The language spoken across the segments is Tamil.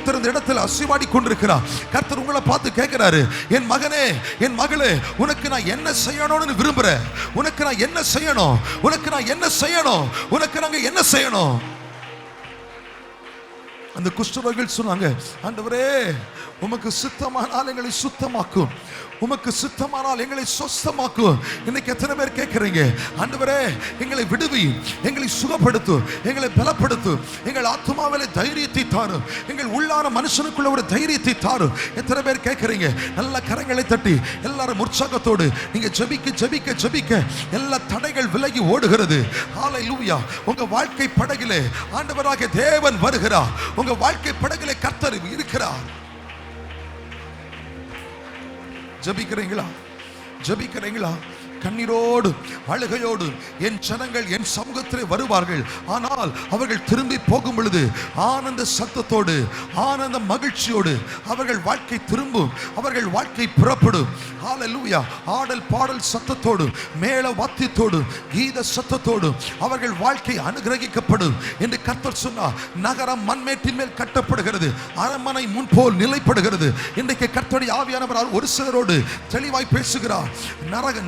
கர்த்தர் இந்த இடத்துல அசைவாடி கொண்டிருக்கிறார். கர்த்தர் உங்களை பார்த்து கேட்கிறாரு, என் மகனே, என் மகளே, உனக்கு நான் என்ன செய்யணும்னு விரும்புறேன்? உனக்கு நான் என்ன செய்யணும்? உனக்கு நான் என்ன செய்யணும்? உனக்கு நாங்க என்ன செய்யணும்? அந்த குஷ்டரோகிகள் சொன்னாங்க, ஆண்டவரே, உமக்கு சித்தமானால் எங்களை சுத்தமாக்கும், உமக்கு சித்தமானால் எங்களை சொஸ்தமாக்கும். இன்னைக்கு எத்தனை பேர் கேட்கிறீங்க, ஆண்டவரே எங்களை விடுவி, எங்களை சுகப்படுத்து, எங்களை பலப்படுத்து, எங்கள் ஆத்மாவிலே தைரியத்தை தாரும், எங்கள் உள்ளான மனுஷனுக்குள்ள ஒரு தைரியத்தை தாரும். எத்தனை பேர் கேட்கிறீங்க? நல்ல கரங்களை தட்டி எல்லாரும் உற்சாகத்தோடு நீங்க ஜெபிக்க ஜெபிக்க ஜெபிக்க எல்லா தடைகள் விலகி ஓடுகிறது. ஹல்லேலூயா. உங்க வாழ்க்கை படகிலே ஆண்டவராகிய தேவன் வருகிறார். உங்க வாழ்க்கை படகிலே கர்த்தர் இருக்கிறார். ஜெபிக்கிறீங்களா? ஜெபிக்கிறீங்களா? கண்ணீரோடு அழுகையோடு என் ஜனங்கள் என் சமூகத்திலே வருவார்கள், ஆனால் அவர்கள் திரும்பி போகும் பொழுது ஆனந்த சத்தத்தோடு ஆனந்த மகிழ்ச்சியோடு அவர்கள் வாழ்க்கை திரும்பும், அவர்கள் வாழ்க்கை புறப்படும். ஹல்லேலூயா. ஆடல் பாடல் சத்தத்தோடு மேல வாத்தியத்தோடு கீத சத்தத்தோடு அவர்கள் வாழ்க்கை அனுகிரகிக்கப்படும் என்று கர்த்தர் சொன்னார். நகரம் மண்மேட்டின் மேல் கட்டப்படுகிறது, அரண்மனை முன்போல் நிலைப்படுகிறது. இன்றைக்கு கர்த்தருடைய ஆவியானவர் ஒரு சிலரோடு தெளிவாய் பேசுகிறார்.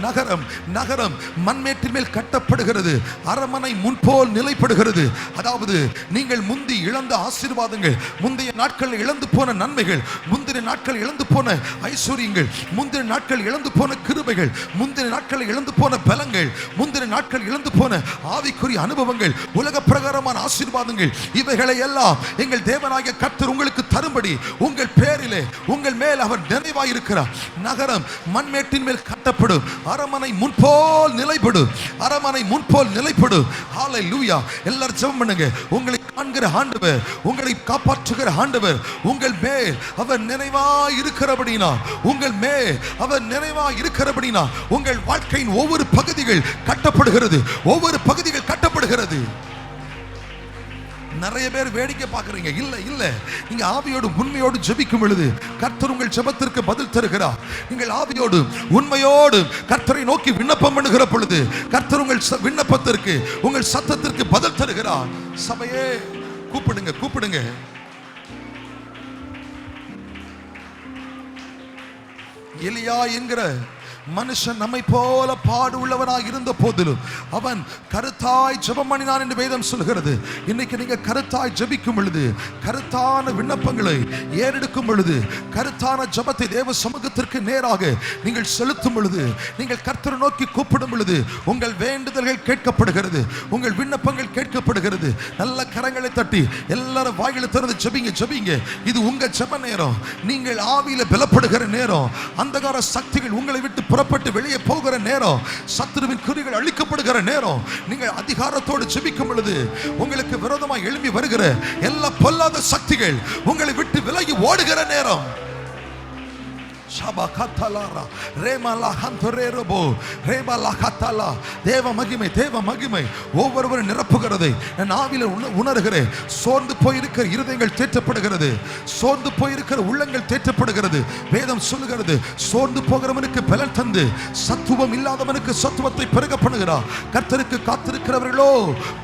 நகரம் நகரம் மண்மேட்டின் மேல் கட்டப்படுகிறது, அரண்மனை முன்போல் நிலைப்படுகிறது. அதாவது நீங்கள் முந்தி இழந்த ஆசீர்வாதங்கள், முந்தைய நாட்கள் இழந்து போன நன்மைகள், முந்தைய நாட்கள் இழந்து போன ஐஸ்வர்யங்கள், முந்தைய நாட்கள் இழந்து போன கிருபைகள், முந்தைய நாட்கள் இழந்து போன பலங்கள், முந்தைய நாட்கள் இழந்து போன ஆவிக்குரிய அனுபவங்கள், உலக பிரகாரமான ஆசீர்வாதங்கள், இவைகளை எல்லாம் எங்கள் தேவனாகிய கர்த்தர் உங்களுக்கு தரும்படி உங்கள் பேரிலே உங்கள் மேல் அவர் நினைவாயிருக்கிறார். நகரம் மண்மேட்டின் மேல் கட்டப்படும், அரண்மனை முன்போல் நிலைப்படும், அரண்மனை முன்போல் நிலைப்படும். ஹல்லேலூயா. எல்லாரும் ஜெபம் பண்ணுங்க. உங்களை காண்கிற ஆண்டவர், உங்களை காப்பாற்றுகிற ஆண்டவர் உங்கள் மேல் அவர் நினைவாய் இருக்கிறபடினா, உங்கள் மேல் அவர் நினைவாய் இருக்கிறபடினா உங்கள் வாழ்க்கையின் ஒவ்வொரு பகுதிகள் கட்டப்படுகிறது, ஒவ்வொரு பகுதிகள் கட்டப்படுகிறது. நிறைய பேர் வேடிக்கை பார்க்கறீங்க. இல்ல இல்ல, நீங்க ஆவியோடு உண்மையோடு ஜெபிக்கும் பொழுது கர்த்தர் உங்கள் ஜெபத்திற்கு பதில் தருகிறார். நீங்கள் ஆவியோடு உண்மையோடு கர்த்தரை நோக்கி விண்ணப்பம் பண்ணுகிற பொழுது கர்த்தர் உங்கள் விண்ணப்பத்திற்கு உங்கள் சத்தத்திற்கு பதில் தருகிறார். சபையே கூப்பிடுங்க, கூப்பிடுங்க. எலியா என்கிற மனுஷன் நம்மை போல பாடு உள்ளவனாக இருந்த போதிலும் அவன் கருத்தாய் ஜெபம் பண்ணினான் என்று வேதம் சொல்கிறது. இன்னைக்கு நீங்க கருத்தாய் ஜெபிக்கும் பொழுது, கருத்தான விண்ணப்பங்களை ஏறெடுக்கும் பொழுது, கருத்தான ஜெபத்தை தேவ சமூகத்திற்கு நேராக நீங்கள் செலுத்தும் பொழுது, நீங்கள் கர்த்தரை நோக்கி கூப்பிடும் பொழுது உங்கள் வேண்டுதல்கள் கேட்கப்படுகிறது, உங்கள் விண்ணப்பங்கள் கேட்கப்படுகிறது. நல்ல கரங்களை தட்டி எல்லாரும் வாய்களை திறந்து ஜெபிங்க, ஜெபிங்க. இது உங்க ஜெப நேரம். நீங்கள் ஆவியில பலப்படுகிற நேரம். அந்தகார சக்திகள் உங்களை விட்டு புறப்பட்டு வெளியே போகிற நேரம். சத்துருவின் குறிகள் அழிக்கப்படுகிற நேரம். நீங்கள் அதிகாரத்தோடு ஜெபிக்கும் பொழுது உங்களுக்கு விரோதமாக எழும்பி வருகிற எல்லா பொல்லாத சக்திகள் உங்களை விட்டு விலகி ஓடுகிற நேரம். தேவ மகிமை, தேவ மகிமை ஒவ்வொருவரும் நிரப்புகிறதை நான் ஆவியில உணர்கிறேன். சோர்ந்து போயிருக்கிற இருதயங்கள் தேற்றப்படுகிறது, சோர்ந்து போயிருக்கிற உள்ளங்கள் தேற்றப்படுகிறது. வேதம் சொல்லுகிறது, சோர்ந்து போகிறவனுக்கு பலன் தந்து சத்துவம் இல்லாதவனுக்கு சத்துவத்தை பெருக பண்ணுகிறார். கர்த்தருக்கு காத்திருக்கிறவர்களோ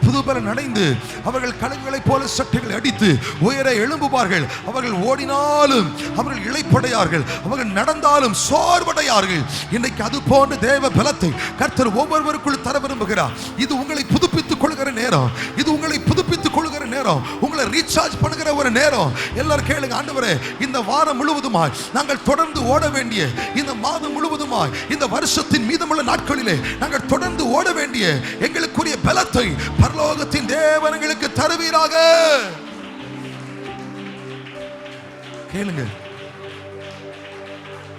புதுபலன் அடைந்து அவர்கள் கழுகுகளைப் போல சட்டைகளை அடித்து உயர எழும்புவார்கள். அவர்கள் ஓடினாலும் அவர்கள் இளைப்படையார்கள், அவர்கள் நடந்தாலும் சோர்வடையார்கள். இன்னைக்கு அது போன்ற தேவ பலத்தை கர்த்தர் ஒவ்வொருவருக்குள் தர விரும்புகிறார். இது உங்களை புதுப்பித்துக் கொள்கிற நேரம், இது உங்களை புதுப்பித்துக் கொள்கிற நேரம், உங்களை ரீசார்ஜ் பண்ணுகிற ஒரு நேரம். எல்லாரும் கேளுங்க, ஆண்டவரே இந்த வாரம் முழுவதுமாய் நாங்கள் தொடர்ந்து ஓட வேண்டிய, இந்த மாதம் முழுவதுமாய் இந்த வருஷத்தின் மீதமுள்ள நாட்களிலே நாங்கள் தொடர்ந்து ஓட வேண்டிய எங்களுக்குரிய பலத்தை பரலோகத்தின் தேவன் எங்களுக்கு தருவீராக. கேளுங்க,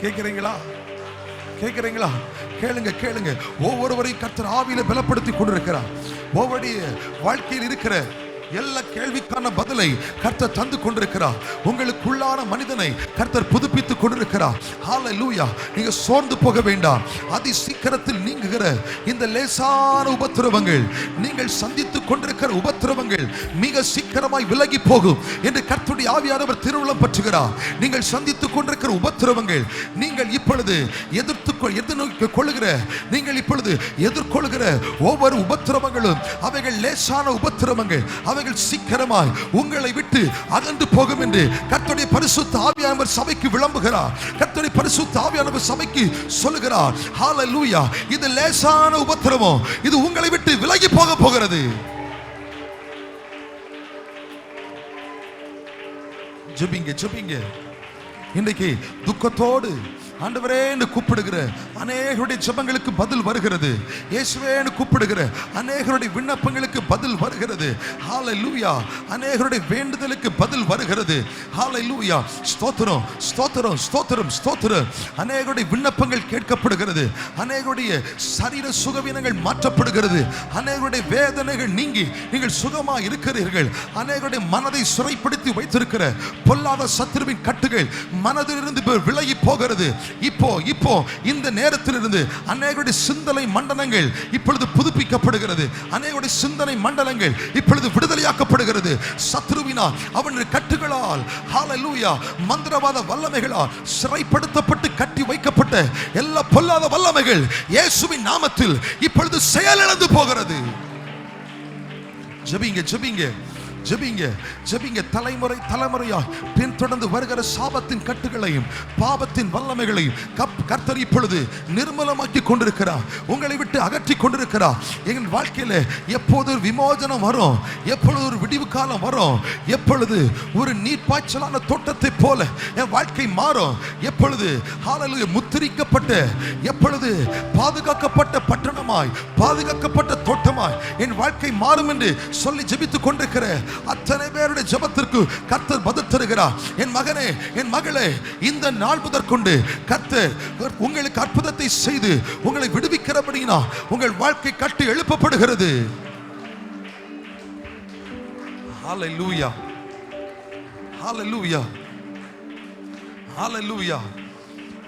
கேட்கிறீங்களா? கேட்கிறீங்களா? கேளுங்க, கேளுங்க. ஒவ்வொருவரையும் கர்த்தர் ஆவியில பலப்படுத்தி கொண்டிருக்கிறார். ஒவ்வொருடைய வாழ்க்கையில் இருக்கிற எல்லா கேள்விக்கான பதிலை கர்த்தர் தந்து கொண்டிருக்கிறார். உங்களுக்குள்ளான மனிதனை கர்த்தர் புதுப்பித்துக் கொண்டிருக்கிறார். ஹல்லேலூயா. நீங்க சோர்ந்து போக வேண்டாம். அதி சீக்கிரத்தில் நீங்குகிற இந்த லேசான உபத்திரவங்கள், நீங்கள் சந்தித்துக் கொண்டிருக்கிற உபத்திரவங்கள் மிக சீக்கிரமாய் விலகி போகும் என்று கர்த்தருடைய ஆவியானவர் திருவுளம் பற்றுகிறார். நீங்கள் சந்தித்துக் கொண்டிருக்கிற உபத்திரவங்கள் நீங்கள் இப்பொழுது எதிர்த்து எதிர்கொள்ளுகிற நீங்கள் இப்பொழுது எதிர்கொள்ளுகிற ஒவ்வொரு உபத்திரவங்களும் அவைகள் லேசான உபத்திரவங்கள், அவைகள் சீக்கிரமாய் உங்களை விட்டு அகன்று போகும் என்று கர்த்தருடைய பரிசுத்த ஆவியானவர் சபைக்கு விளம்புகிறார். கர்த்தருடைய பரிசுத்த ஆவியானவர் சபைக்கு சொல்லுகிறார், ஹல்லேலூயா, இது லேசான உபத்திரவம், இது உங்களை விட்டு விலகி போக போகிறது. ஜெபிங்க ஜெபிங்க. இன்றைக்கு துக்கத்தோடு ஆண்டவரே என்று கூப்பிடுகிற அநேகருடைய ஜெபங்களுக்கு பதில் வருகிறது. இயேசுவே என்று கூப்பிடுகிற அநேகருடைய விண்ணப்பங்களுக்கு பதில் வருகிறது. ஹல்லேலூயா. அநேகருடைய வேண்டுதலுக்கு பதில் வருகிறது. ஹல்லேலூயா. ஸ்தோத்திரம் ஸ்தோத்திரம் ஸ்தோத்திரம் ஸ்தோத்திரம். அநேகருடைய விண்ணப்பங்கள் கேட்கப்படுகிறது. அநேகருடைய சரீர சுகவீனங்கள் மாற்றப்படுகிறது. அநேகருடைய வேதனைகள் நீங்கி நீங்கள் சுகமாக இருக்கிறீர்கள். அநேகருடைய மனதை சிறைப்படுத்தி வைத்திருக்கிற பொல்லாத சத்துருவின் கட்டுகள் மனதிலிருந்து விலகி போகிறது. இப்போ இந்த நேரத்திலிருந்து அநேகருடைய சிந்தனை மண்டலங்கள் இப்பொழுது புதுப்பிக்கப்படுகிறது. அநேகருடைய சிந்தனை மண்டலங்கள் இப்பொழுது விடுதலையாக்கப்படுகிறது. சத்ருவினால் அவனுடைய கட்டுகளால், ஹல்லேலூயா, மந்திரவாத வல்லமைகளால் சிறைப்படுத்தப்பட்டு கட்டி வைக்கப்பட்ட எல்லா பொல்லாத வல்லமைகள் இயேசுவின் நாமத்தில் இப்பொழுது செயலிழந்து போகிறது. ஜெபிங்க ஜெபிங்க ஜெபிங்க ஜெபிங்க. தலைமுறை தலைமுறையாய் பின்தொடர்ந்து வருகிற சாபத்தின் கட்டுகளையும் பாவத்தின் வல்லமைகளையும் கர்த்தர் இப்பொழுது நிர்மலமாக்கி கொண்டிருக்கிறார். உங்களை விட்டு அகற்றி கொண்டிருக்கிறார். எங்கள் வாழ்க்கையில எப்போது ஒரு விமோசனம் வரும், எப்பொழுது ஒரு விடிவு காலம் வரும், எப்பொழுது ஒரு நீர்ப்பாய்ச்சலான தோட்டத்தை போல என் வாழ்க்கை மாறும், எப்பொழுது ஹல்லேலூயா முத்திரிக்கப்பட்ட, எப்பொழுது பாதுகாக்கப்பட்ட பட்டணமாய் பாதுகாக்கப்பட்ட தோட்டமாய் என் வாழ்க்கை மாறும் என்று சொல்லி ஜெபித்துக் கொண்டிருக்கிற அத்தனை பேருடைய ஜெபத்திற்கு கர்த்தர் பதில் தருகிறார். என் மகனே, என் மகளே, இந்த நாள் முதற்கொண்டு கர்த்தர் உங்களுக்கு அற்புதத்தை செய்து உங்களை விடுவிக்கிறபடினா உங்கள் வாழ்க்கை கட்டி எழுப்பப்படுகிறது. ஹல்லேலூயா ஹல்லேலூயா ஹல்லேலூயா.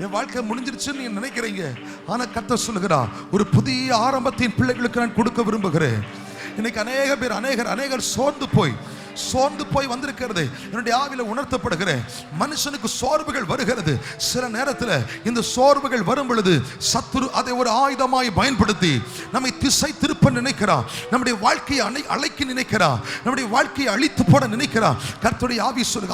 என் வாழ்க்கை முடிஞ்சிருச்சுன்னு நீங்க நினைக்கிறீங்க. ஆனா கர்த்தர் சொல்லுகிறார், ஒரு புதிய ஆரம்பத்தின் பிள்ளைகளுக்கு நான் கொடுக்க விரும்புகிறேன். இன்னைக்கு அநேகர் சோர்ந்து போய் வந்திருக்கிறது. என்னுடைய ஆவில உணர்த்தப்படுகிறேன். மனுஷனுக்கு சோர்வுகள் வருகிறது. சில நேரத்தில் இந்த சோர்வுகள் வரும் பொழுது சத்துரு அதை ஒரு ஆயுதமாய் பயன்படுத்தி நம்மை திசை திருப்ப நினைக்கிறான். நம்முடைய வாழ்க்கையை அழைக்க நினைக்கிறான். நம்முடைய வாழ்க்கையை அழித்து போட நினைக்கிறான். கர்த்தருடைய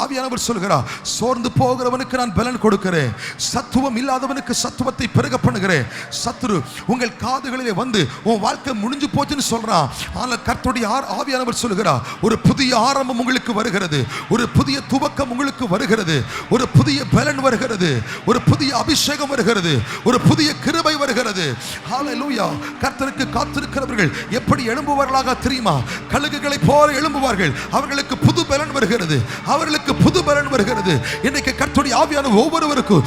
ஆவியானவர் சொல்கிறார், சோர்ந்து போகிறவனுக்கு நான் பலன் கொடுக்கிறேன், சத்துவம் இல்லாதவனுக்கு சத்துவத்தை பெருக பண்ணுகிறேன். சத்துரு உங்கள் காதுகளிலே வந்து உன் வாழ்க்கை முடிஞ்சு போச்சுன்னு சொல்றான். ஆனால் கர்த்தருடைய ஆவியானவர் சொல்கிறார், ஒரு புதிய ஆரம்பம் உங்களுக்கு வருகிறது, ஒரு புதிய துவக்கம் உங்களுக்கு வருகிறது, ஒரு புதிய பலன் வருகிறது, ஒரு புதிய அபிஷேகம் வருகிறது, ஒரு புதிய கிருபை வருகிறது. ஹல்லேலூயா. கர்த்தருக்கு காத்திருக்கிறவர்கள் எப்படி எழும்புவார்களாக தெரியுமா? கழுகுகளை போல எழும்புவார்கள். அவர்களுக்கு புது பலன் வருகிறது, அவர்களுக்கு புது பலன் வருகிறது. இன்னைக்கு கர்த்தருடைய ஆவியானவர் ஒவ்வொருவருக்கும்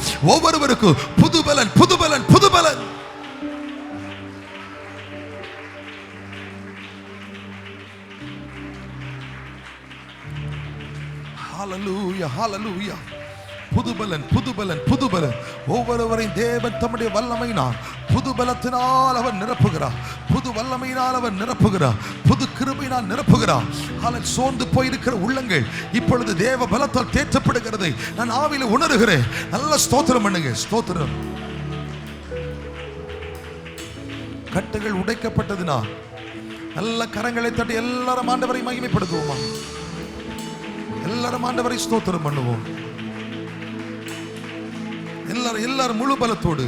புது பலன் புது பலன் புது பலன். ஹல்லேலூயா ஹல்லேலூயா. புதுபலன் புதுபலன் புதுபலன். ஒவ்வொருவரையும் தேவன் தம்முடைய வல்லமையினால் புது பலத்தினால் அவர் நிரப்புகிறார், புது வல்லமையினால் அவர் நிரப்புகிறார், புது கிருபையினால் நிரப்புகிறார். சோர்ந்து போயிருக்கிற உள்ளங்கள் இப்பொழுது தேவ பலத்தால் தேற்றப்படுகிறதை நான் ஆவியில உணர்கிறேன். நல்ல ஸ்தோத்திரம் பண்ணுங்க. ஸ்தோத்திரம். கட்டுகள் உடைக்கப்பட்டதுனா நல்ல கரங்களை தட்டி எல்லாரும் ஆண்டவரை மகிமைப்படுத்துவோமா? எல்லாரும் ஆண்டவரை ஸ்தோத்திரம் பண்ணுவோம். எல்லாரும் முழு பலத்தோடு.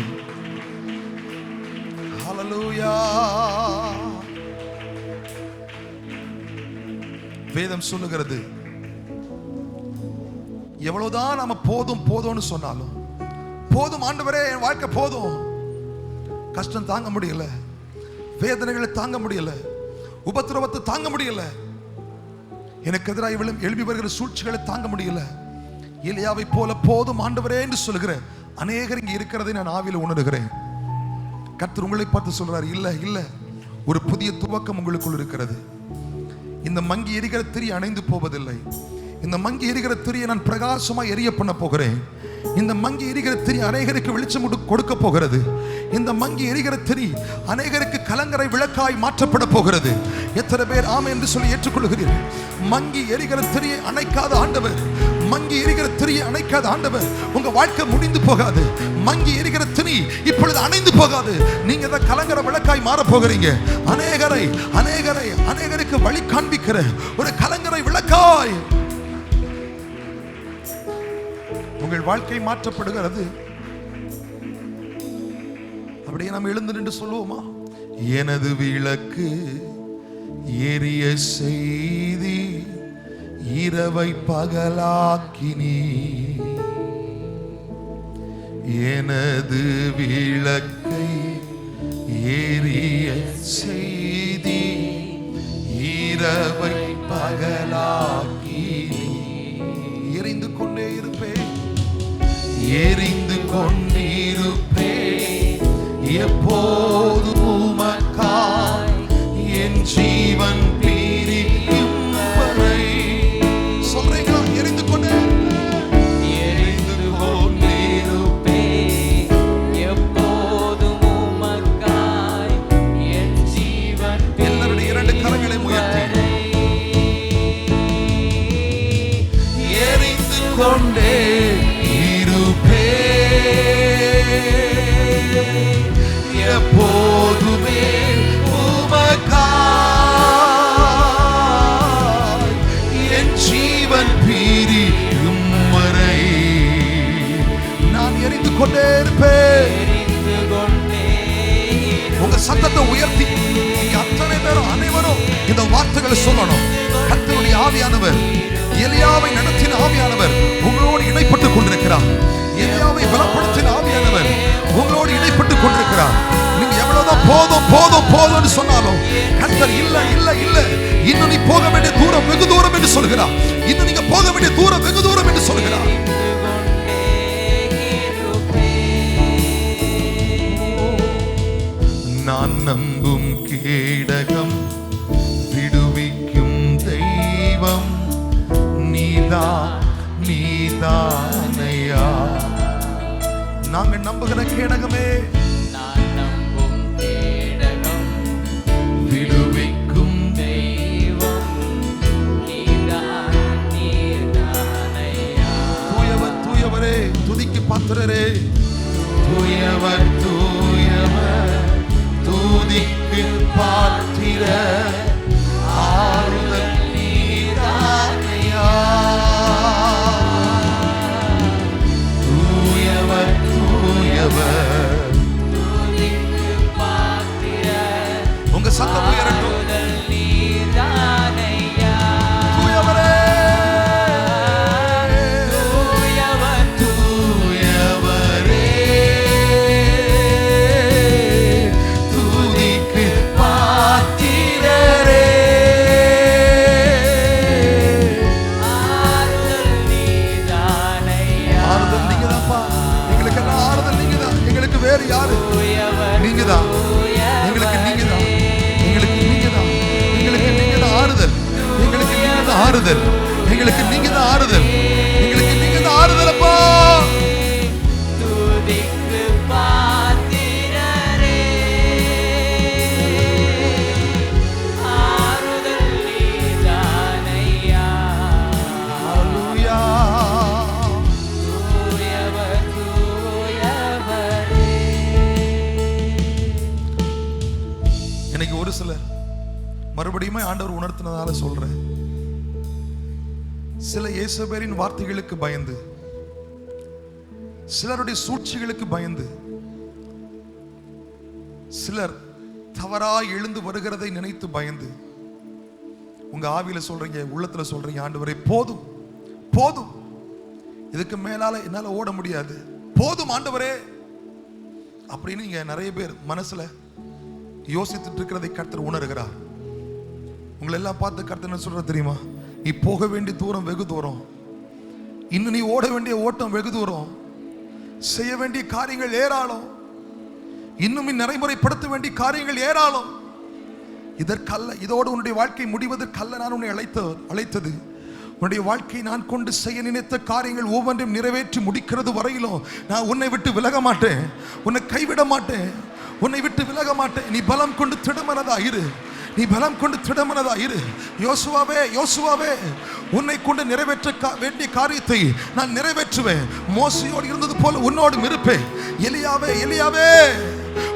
ஹல்லேலூயா. வேதம் சொல்லுகிறது, எவ்வளவுதான் நாம போதும்னு சொன்னாலும், போதும் ஆண்டவரே, என் வாழ்க்கை போதும், கஷ்டம் தாங்க முடியல, வேதனைகளை தாங்க முடியல, உபத்திரவத்தை தாங்க முடியல, எனக்கு எதிராக எழுப்பி வருகிற சூழ்ச்சிகளை தாங்க முடியல, எலியாவை போல போதும் ஆண்டவரே என்று சொல்லுகிற அநேகர் இங்கே இருக்கிறதை நான் ஆவியில் உணர்கிறேன். கர்த்தர் உங்களை பார்த்து சொல்றாரு, இல்ல ஒரு புதிய துவக்கம் உங்களுக்குள் இருக்கிறது. இந்த மங்கி எரிகிற திரி அணைந்து போவதில்லை. இந்த மங்கி எரிகிற திரியை நான் பிரகாசமாக எரிய பண்ண போகிறேன். இந்த மங்கி எரிகிற திரி அநேகருக்கு வெளிச்சம் கொடுக்க போகிறது. இந்த மங்கி எரிகிற திரி அநேகருக்கு கலங்கரை விளக்காய் மாற்றப்பட போகிறது. எத்தனை பேர் ஆமென் என்று சொல்லி ஏற்றுக்கொள்கிறீர்கள்? மங்கி எரிகிற திரியை அணைக்காத ஆண்டவர், மங்கி எரிகிற திரி திரியை அணைக்காத ஆண்டவர் உங்க வாழ்க்கை முடிந்து போகாது. மங்கி எரிகிற திரி இப்பொழுது அணைந்து போகாது. நீங்க தான் கலங்கர விளக்காய் மாற போகிறீங்க. அநேகருக்கு வழி காண்பிக்கிற ஒரு கலங்கரை விளக்காய் உங்கள் வாழ்க்கை மாற்றப்படுகிறது. அப்படியே நாம் எழுந்து நின்று சொல்லுவோமா? எனது விளக்கு எரிய செய்தி இரவை பகலாக்கினி, எனது விளக்கை எரிய செய்தி இரவை பகலாக்கினி. எரிந்து கொண்டே இருப்பேன், எரிந்து கொண்டிருப்பேன் எப்போதும் உமக்காய் என் ஜீவன் பிரியும் வரை. சொல்றீங்களா? எரிந்து கொண்டிருப்பேன் எப்போதும் உமக்காய் என் ஜீவன். எல்லாருடைய இரண்டு கரங்களை உயர்த்தி எரிந்து கொண்டே எப்போதுமே உமக்காய் என் ஜீவன் பிரியும் வரை நான் எரிந்து கொண்டே இருப்பேன். உங்க சத்தத்தை உயர்த்தி அத்தனை பேரும் அனைவரும் இந்த வார்த்தைகளை சொல்லணும். கர்த்தருடைய ஆவியானவர், எலியாவை நடத்தின ஆவியானவர் உங்களோடு இணைப்பட்டுக் கொண்டிருக்கிறார். எலியாவை பலப்படுத்தின ஆவியானவர் உங்களோடு இணைப்பட்டுக் கொண்டிருக்கிறார். நீங்க எவ்வளவுதான் போதும் போதும் போதும்னு சொன்னாலும் கர்த்தர் இல்ல இல்ல இல்ல, இன்னும் நீ போக வேண்டிய தூரம் வெகு தூரம் என்று சொல்கிறார். இன்னும் நீங்க போக வேண்டிய தூரம் வெகு தூரம் என்று சொல்கிறார். நான் நம்பும் கேடகம் விடுவிக்கும் தெய்வம் நீதானையா. நாங்க நம்புகிற கேடகமே, நான் நம்பும் கேடகம் விடுவிக்கும் தெய்வம் நீதானையா. தூயவர் தூயவரே, துதிக்கு பாத்திரரே, தூயவர் தூயவர் துதிக்கு பாத்திர ஆறுதல் நீதானையா. தூயவர் தூயவர் துதிக்கு பாத்திர உங்க சத்தம் உயரட்டும். ஆறுதல் நீதானையா. தூயவரே, தூயவர் தூயவரே துதிக்கு பாத்திரரே. ஆறுதல் நீதானையா. ஆறுதல் நீங்கதான்ப்பா. எங்களுக்கு எல்லாம் ஆறுதல் நீங்கதான். எங்களுக்கு வேறு யாரு? தூயவர் நீங்கதான். எங்களுக்கு நீங்கதான். எங்களுக்கு நீங்கதான். எங்களுக்கு நீங்கதான் ஆறுதல். எங்களுக்கு நீங்கதான் ஆறுதல். எங்களுக்கு நீங்கதான் ஆறுதல். எங்களுக்கு நீங்கதான் ஆறுதல் அப்பா. துதிக்கு பாத்திரரே. ஆறுதல் நீதானையா. ஹல்லேலூயா. தூயவர் தூயவரே. இன்னைக்கு ஒரு சிலர் மறுபடியும் ஆண்டவர் உணர்த்தினதால சொல்றேன். சில இயேசுபேரின் வார்த்தைகளுக்கு பயந்து, சிலருடைய சூழ்ச்சிகளுக்கு பயந்து, சிலர் தவறாய் எழுந்து வருகிறதை நினைத்து பயந்து உங்க ஆவியில சொல்றீங்க, உள்ளத்துல சொல்றீங்க, ஆண்டவரே போதும் போதும், இதுக்கு மேலால என்னால ஓட முடியாது, போதும் ஆண்டவரே அப்படின்னு நீங்க நிறைய பேர் மனசுல யோசித்துட்டு இருக்கிறதை கர்த்தர் உணர்கிறார். உங்களை எல்லாம் பார்த்து கர்த்தர் என்ன சொல்ற தெரியுமா? நீ போக வேண்டிய தூரம் வெகு தூரம், இன்னும் நீ ஓட வேண்டிய ஓட்டம் வெகு தூரம், செய்ய வேண்டிய காரியங்கள் ஏராளம், இன்னும் நீ நடைமுறைப்படுத்த வேண்டிய காரியங்கள் ஏராளம். இதற்கல்ல, இதோடு உன்னுடைய வாழ்க்கை முடிவதற்கல்ல நான் உன்னை அழைத்தது. உன்னுடைய வாழ்க்கை நான் கொண்டு செய்ய நினைத்த காரியங்கள் ஒவ்வொன்றையும் நிறைவேற்றி முடிக்கிறது வரையிலும் நான் உன்னை விட்டு விலக மாட்டேன், உன்னை கைவிட மாட்டேன், உன்னை விட்டு விலக மாட்டேன். நீ பலம் கொண்டு திடமனதா இரு. நீ பலம் கொண்டு திடமனதா இரு. யோசுவாவே, யோசுவாவே, உன்னை கொண்டு நிறைவேற்ற வேண்டிய காரியத்தை நான் நிறைவேற்றுவேன். மோசையோடு இருந்தது போல உன்னோடும் இருப்பேன். எலியாவே, எலியாவே,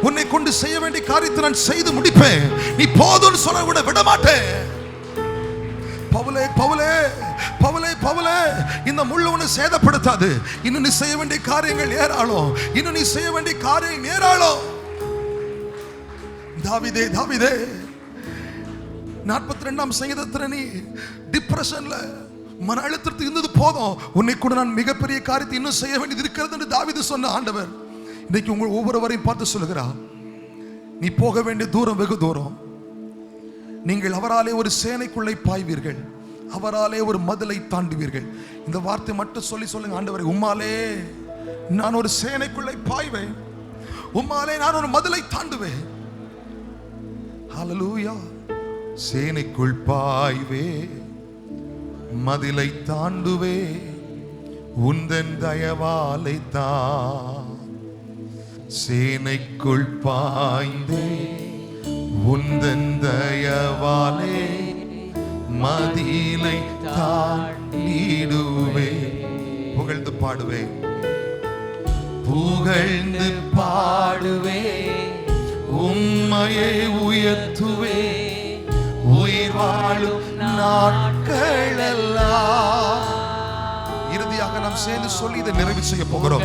உன்னை கொண்டு செய்ய வேண்டிய காரியத்தை நான் செய்து முடிப்பேன். நீ போதும்னு சொல்ல விட மாட்டேன். பவுலே, பவுலே, பவுலே, பவுலே, இந்த முள்ளு உன்னை சேதப்படுத்தாது. இன்னும் நீ செய்ய வேண்டிய காரியங்கள் ஏராளம். இன்னும் நீ செய்ய வேண்டிய காரியம் ஏராளம். தாவீதே, தாவீதே, 42ஆம் சங்கீதத்துல நீ டிப்ரெஷன்ல மன அழுத்தத்தில் இருந்தது போதும், உன்னை கூட நான் மிகப்பெரிய காரியத்தை இன்னும் செய்ய வேண்டியது இருக்கிறது என்று தாவீது சொன்ன ஆண்டவர் இன்னைக்கு உங்கள் ஒவ்வொருவரையும் பார்த்து சொல்லுகிறார், நீ போக வேண்டிய தூரம் வெகு தூரம். நீங்கள் அவராலே ஒரு சேனைக்குள்ளே பாய்வீர்கள், அவராலே ஒரு மதிலை தாண்டுவீர்கள். இந்த வார்த்தை மட்டும் சொல்லி சொல்லுங்க, ஆண்டவரே, உம்மாலே நான் ஒரு சேனைக்குள்ளே பாய்வேன், உம்மாலே நான் ஒரு மதிலை தாண்டுவேன். ஹல்லேலூயா. சேனைக்குள் பாய்வே, மதிலை தாண்டுவே, உந்தன் தயவாலை தான். சேனைக்குள் பாய்ந்தே, உந்தன் தயவாலே மதிலை தாண்டிடுவே. புகழ்ந்து பாடுவே, புகழ்ந்து பாடுவே, உம்மையை உயர்த்துவே, உயிர் வாழும் நாட்களெல்லாம். இறுதியாக நாம் சேர்ந்து சொல்லி இதை நிறைவு செய்ய போகிறோம்.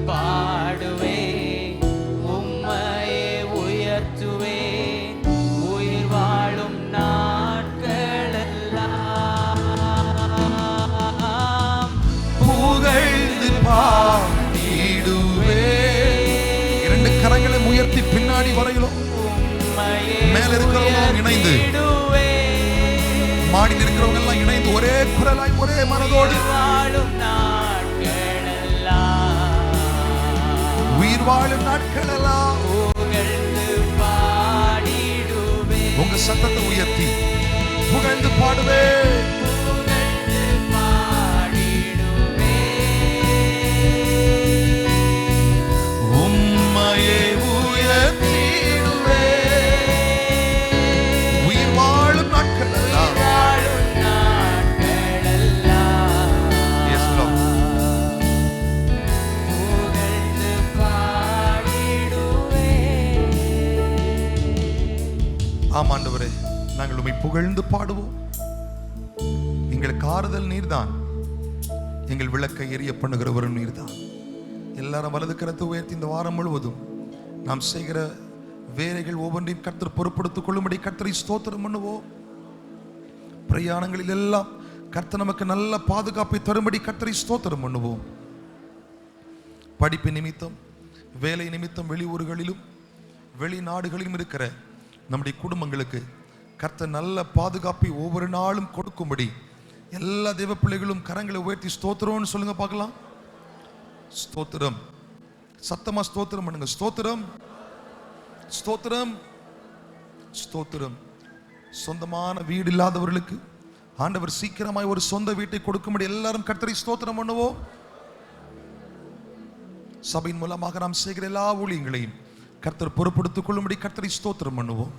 பாடுவே, உம்மையை உயர்த்துவே, உயிர் வாழும் நாட்களெல்லாம். புகழ்ந்து பாடிடுவே. இரண்டு கரங்களை உயர்த்தி பின்னாடி வரையிலும் மேல இருக்கிறவங்க இணைந்து, மாடி இருக்கிறவங்க எல்லாம் இணைந்து ஒரே குரலாய் ஒரே மனதோடு வாழும் நாட்களெல்லாம், உயிர் வாழும் நாட்களெல்லாம் புகழ்ந்து பாடிடுவே. உங்க சத்தத்தை உயர்த்தி புகழ்ந்து பாடுவே, புகழ்ந்து பாடிடுவே, உம்மையை உயர்த்திடுவே, உயிர் வாழும் நாட்களெல்லாம். வாழும் நாட்களெல்லாம். Yes, Lord. புகழ்ந்து பாடிடுவே. ஆம் ஆண்டவரே, நாங்கள் உம்மை புகழ்ந்து பாடுவோம். எங்களுக்கு ஆறுதல் நீர்தான், எங்கள் விளக்கை எரிய பண்ணுகிறவரும் நீர்தான். எல்லாரும் வலது கரத்தை உயர்த்தி இந்த வாரம் முழுவதும் நாம் செய்கிற வேலைகள் ஒவ்வொன்றையும் கர்த்தர் பொறுப்படுத்திக் கொள்ளும்படி கர்த்தரை ஸ்தோத்திரம் பண்ணுவோம். பிரயாணங்களில் எல்லாம் கர்த்தர் நமக்கு நல்ல பாதுகாப்பை தரும்படி கர்த்தரை ஸ்தோத்திரம் பண்ணுவோம். படிப்பு நிமித்தம், வேலை நிமித்தம் வெளியூர்களிலும் வெளிநாடுகளிலும் இருக்கிற நம்முடைய குடும்பங்களுக்கு கர்த்தர் நல்ல பாதுகாப்பை ஒவ்வொரு நாளும் கொடுக்கும்படி எல்லா தேவ பிள்ளைகளும் கரங்களை உயர்த்தி ஸ்தோத்திரம்னு சொல்லுங்க பார்க்கலாம். ஸ்தோத்திரம். சத்தமா ஸ்தோத்திரம் பண்ணுங்க. ஸ்தோத்திரம், ஸ்தோத்திரம், ஸ்தோத்திரம். சொந்தமான வீடு இல்லாதவர்களுக்கு ஆண்டவர் சீக்கிரமாய் ஒரு சொந்த வீட்டை கொடுக்கும்படி எல்லாரும் கர்த்தரை ஸ்தோத்திரம் பண்ணுவோம். சபையின் மூலமாக நாம் செய்கிற எல்லா ஊழியங்களையும் கர்த்தர் பொறுப்படுத்திக் கொள்ளும்படி கர்த்தரை ஸ்தோத்திரம் பண்ணுவோம்.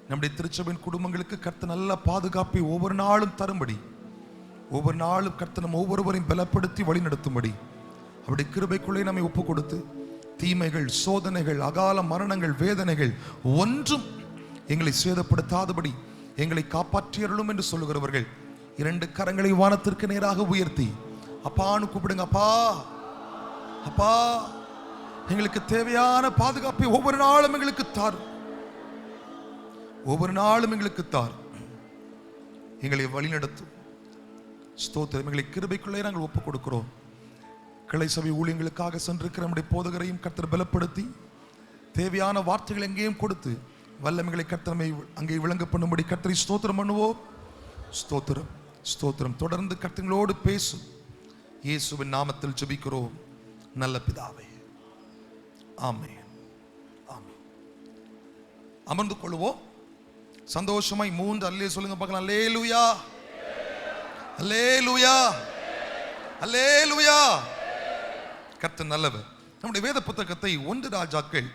நம்முடைய திருச்சபையின் குடும்பங்களுக்கு கர்த்தர் நல்ல பாதுகாப்பை ஒவ்வொரு நாளும் தரும்படி, ஒவ்வொரு நாளும் கர்த்தர் நம்ம ஒவ்வொருவரையும் பலப்படுத்தி வழி நடத்தும்படி அவருடைய கிருபைக்குள்ளே நம்மை ஒப்பு கொடுத்து தீமைகள், சோதனைகள், அகால மரணங்கள், வேதனைகள் ஒன்றும் எங்களை சேதப்படுத்தாதபடி எங்களை காப்பாற்றியருளும் என்று சொல்லுகிறவர்கள் இரண்டு கரங்களை வானத்திற்கு நேராக உயர்த்தி அப்பான்னு கூப்பிடுங்க. அப்பா, அப்பா, எங்களுக்கு தேவையான பாதுகாப்பை ஒவ்வொரு நாளும் எங்களுக்கு தார், ஒவ்வொரு நாளும் எங்களுக்கு தார், எங்களை வழிநடத்தும். ஸ்தோத்திரம். எங்களை கிருபைக்குள்ளே நாங்கள் ஒப்புக் கொடுக்கிறோம். கிளை சபை ஊழியங்களுக்காக சென்றிருக்கிற நம்முடைய போதகரையும் கர்த்தர் பலப்படுத்தி தேவையான வார்த்தைகள் எங்கேயும் கொடுத்து வல்லமைகளை கர்த்தர் அங்கே விளங்க பண்ணும்படி கர்த்தரை ஸ்தோத்திரம் பண்ணுவோம். ஸ்தோத்திரம், ஸ்தோத்திரம். தொடர்ந்து கர்த்தங்களோடு பேசும். இயேசுவின் நாமத்தில் ஜெபிக்கிறோம் நல்ல பிதாவே, ஆமென், ஆமென். அமர்ந்து கொள்வோம். சந்தோஷமாய் 3 அல்லே சொல்லுங்க பார்க்கலாம். அல்லேலூயா, அல்லேலூயா, அல்லேலூயா. கர்த்தர் நல்லவர். நம்முடைய வேத புத்தகத்தை 1 ராஜாக்கள்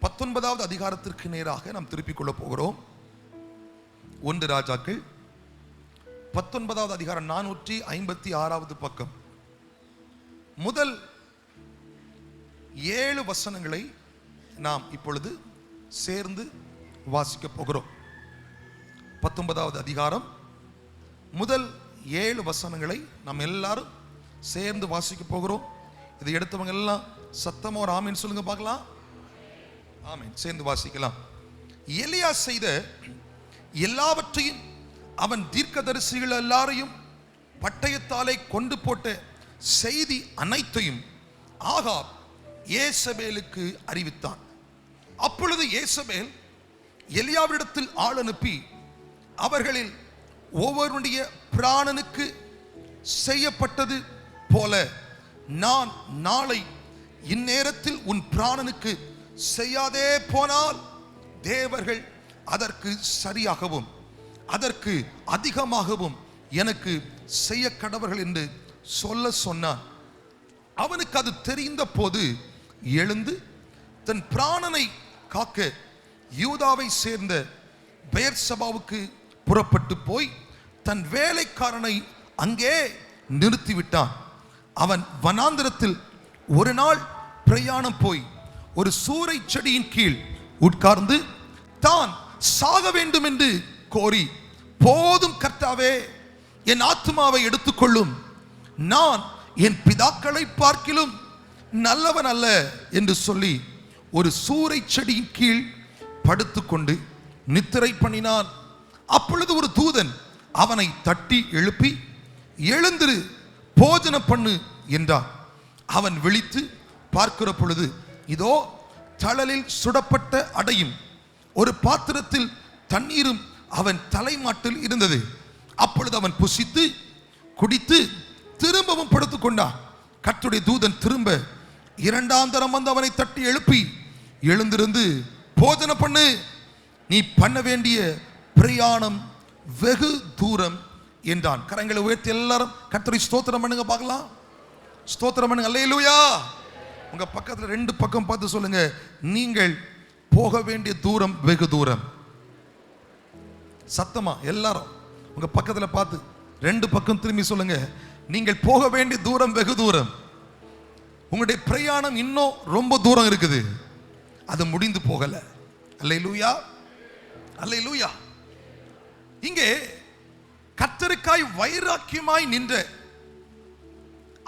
19வது அதிகாரத்திற்கு நேராக நாம் திருப்பிக் கொள்ள போகிறோம். 1 ராஜாக்கள் 19வது அதிகாரம் 456வது பக்கம். முதல் 7 வசனங்களை நாம் இப்பொழுது சேர்ந்து வாசிக்க போகிறோம். 19வது அதிகாரம் முதல் 7 வசனங்களை நாம் எல்லாரும் சேர்ந்து வாசிக்க போகிறோம். இதை எடுத்தவங்க எல்லாம் சத்தமா ஒரு ஆமீன் சொல்லுங்க பார்க்கலாம். ஆமீன். சேர்ந்து வாசிக்கலாம். எலியா செய்த எல்லாவற்றையும் அவன் தீர்க்கதரிசிகள் எல்லாரையும் பட்டயத்தாலே கொண்டு போட்ட செய்தி அனைத்தையும் ஆகாப் ஏசபேலுக்கு அறிவித்தான். அப்பொழுது ஏசபேல் எலியாவிடத்தில் ஆள் அனுப்பி அவர்களில் ஒவ்வொருடைய பிராணனுக்கு செய்யப்பட்டது போல நான் நாளை இந்நேரத்தில் உன் பிராணனுக்கு செய்யாதே போனால் தேவர்கள் அதற்கு சரியாகவும் அதற்கு அதிகமாகவும் எனக்கு செய்ய கடவர்கள் என்று சொல்ல சொன்னான். அவனுக்கு அது தெரிந்த போது எழுந்து தன் பிராணனை காக்க யூதாவை சேர்ந்த பெயர்சபாவுக்கு புறப்பட்டு போய் தன் வேலைக்காரனை அங்கே நிறுத்திவிட்டான். அவன் வனாந்திரத்தில் ஒரு நாள் பிரயாணம் போய் ஒரு சூரை செடியின் கீழ் உட்கார்ந்து தான் சாக வேண்டும் என்று கோரி, போதும் கர்த்தாவே, என் ஆத்துமாவை எடுத்துக்கொள்ளும், நான் என் பிதாக்களை பார்க்கிலும் நல்லவன் அல்ல என்று சொல்லி ஒரு சூரை செடியின் கீழ் படுத்துக்கொண்டு நித்திரை பண்ணினான். அப்பொழுது ஒரு தூதன் அவனை தட்டி எழுப்பி, எழுந்திரு, போஜனம் பண்ணு என்றான். அவன் விழித்து பார்க்கிற பொழுது இதோ தழலில் சுடப்பட்ட அடையும் ஒரு பாத்திரத்தில் தண்ணீரும் அவன் தலைமாட்டில் இருந்தது. அப்பொழுது அவன் புசித்து குடித்து திரும்பவும் படுத்துக் கொண்டான். கர்த்தருடைய தூதன் திரும்ப 2ஆம் தரம் வந்து அவனை தட்டி எழுப்பி, எழுந்திருந்து போஜனம் பண்ணு, நீ பண்ண வேண்டிய பிரயாணம் வெகு தூரம் என்றான். கரங்களை உயர்த்தி எல்லாரும் கர்த்தரை ஸ்தோத்திரம் பண்ணுங்க பார்க்கலாம். ஸ்தோத்திரம் பண்ணுங்க. அல்லேலூயா. உங்க பக்கத்துல 2 பக்கம் பார்த்து சொல்லுங்க, நீங்கள் போக வேண்டிய தூரம் வெகு தூரம். சத்தமா எல்லாரும் உங்க பக்கத்துல பார்த்து 2 பக்கம் திரும்பி சொல்லுங்க, நீங்கள் போக வேண்டிய தூரம் வெகு தூரம். உங்களுடைய பிரயாணம் இன்னும் ரொம்ப தூரம் இருக்குது, அது முடிந்து போகல. அல்லேலூயா, அல்லேலூயா. இங்கே கர்த்தருக்காய் வைராக்கியமாய் நின்ற,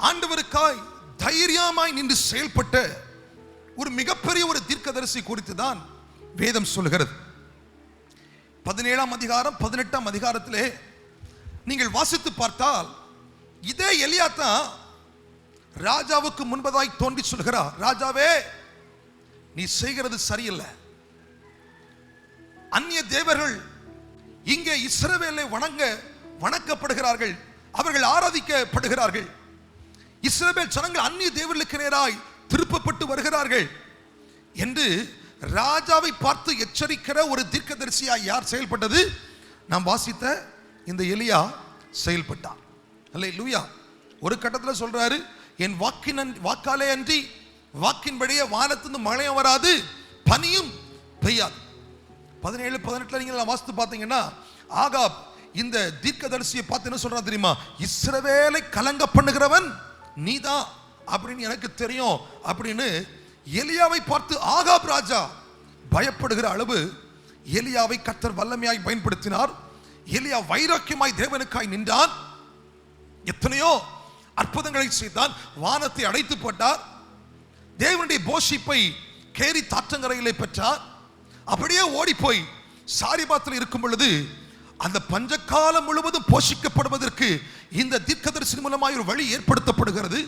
ஆண்டவருக்காய் தைரியமாய் நின்று செயல்பட்ட ஒரு மிகப்பெரிய ஒரு தீர்க்கதரிசி குறித்து தான் வேதம் சொல்கிறது. 17ஆம் அதிகாரம் 18ஆம் அதிகாரத்திலே நீங்கள் வாசித்து பார்த்தால் இதே எலியா தான் ராஜாவுக்கு முன்பதாய் தோன்றி சொல்கிறார், ராஜாவே, நீ செய்கிறது சரியில்லை. அந்நிய தேவர்கள் இங்கே இஸ்ரவேலை வணக்கப்படுகிறார்கள், அவர்கள் ஆராதிக்கப்படுகிறார்கள். இஸ்ரவேல் ஜனங்கள் அந்நிய தேவர்களுக்கு நேராய் திருப்பப்பட்டு வருகிறார்கள் என்று ராஜாவை பார்த்து எச்சரிக்கிற ஒரு தீர்க்கதரிசியாய் யார் செயல்பட்டது? நாம் வாசித்த இந்த எலியா செயல்பட்டார். அல்லேலூயா. ஒரு கட்டத்தில் சொல்றாரு, என் வாக்காலே அன்றி வாக்கின்படியே வானத்திலிருந்து மழையும் வராது, பனியும் பெய்யாது. 17, 18 நீங்க வாசித்து பார்த்தீங்கன்னா ஆகாப் இந்த தீர்க்கதரிசியை பார்த்து என்ன சொல்றான் தெரியுமா? இஸ்ரவேலை கலங்க பண்ணுகிறவன் நீதான் அப்படின்னு எனக்கு தெரியும் அப்படின்னு எலியாவை பார்த்து ஆகாப் ராஜா பயப்படுகிற அளவு எலியாவை கர்த்தர் வல்லமையாய் பயன்படுத்தினார். எலியா வைராக்கியமாய் தேவனுக்காய் நின்றான். எத்தனையோ அற்புதங்களை செய்தான். வானத்தை அடைத்து போட்டார். தேவனுடைய போஷிப்பை கேரி தாற்றங்கரையிலே பெற்றார். அப்படியே ஓடி போய் சாரிபாத்தில் இருக்கும் பொழுது அந்த பஞ்சகாலம் முழுவதும் போஷிக்கப்படுவதற்கு இந்த தீர்க்கதரிசி மூலமாய் ஒரு வழி ஏற்படுத்தப்படுகிறது.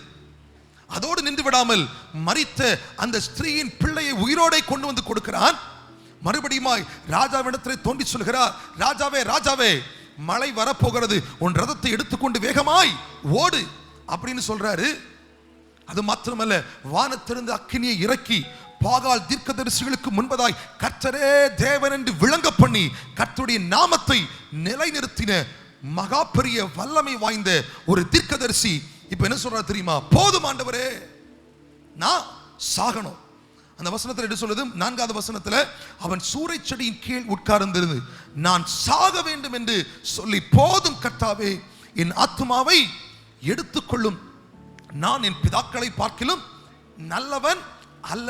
அதோடு நின்று விடாமல் மரித்த அந்த ஸ்திரீயின் பிள்ளையை உயிரோடை கொண்டு வந்து கொடுக்கிறான். மறுபடியுமாய் ராஜாவிடத்திலே தோண்டி சொல்கிறார், ராஜாவே, ராஜாவே, மழை வரப்போகிறது, உன் ரதத்தை எடுத்துக்கொண்டு வேகமாய் ஓடு அப்படின்னு சொல்றாரு. அது மாத்திரமல்ல, வானத்திலிருந்து அக்கினியை இறக்கி பாகால் தீர்க்கதரிசிகளுக்கு முன்பதாய் கர்த்தரே தேவன் என்று விளங்க பண்ணி கர்த்தருடைய நாமத்தை நிலைநிறுத்தின மகா பெரிய வல்லமை வாய்ந்த ஒரு தீர்க்கதரிசி இப்ப என்ன சொல்றாரு தெரியுமா? போதும் ஆண்டவரே, நான் சாகணும். அந்த வசனத்தில் என்ன சொல்லுது? 4வது வசனத்தில், அவன் சூரை செடியின் கீழ் உட்கார்ந்திருந்து நான் சாக வேண்டும் என்று சொல்லி, போதும் கர்த்தாவே, என் ஆத்துமாவை எடுத்துக்கொள்ளும், நான் என் பிதாக்களை பார்க்கிலும் நல்லவன் அல்ல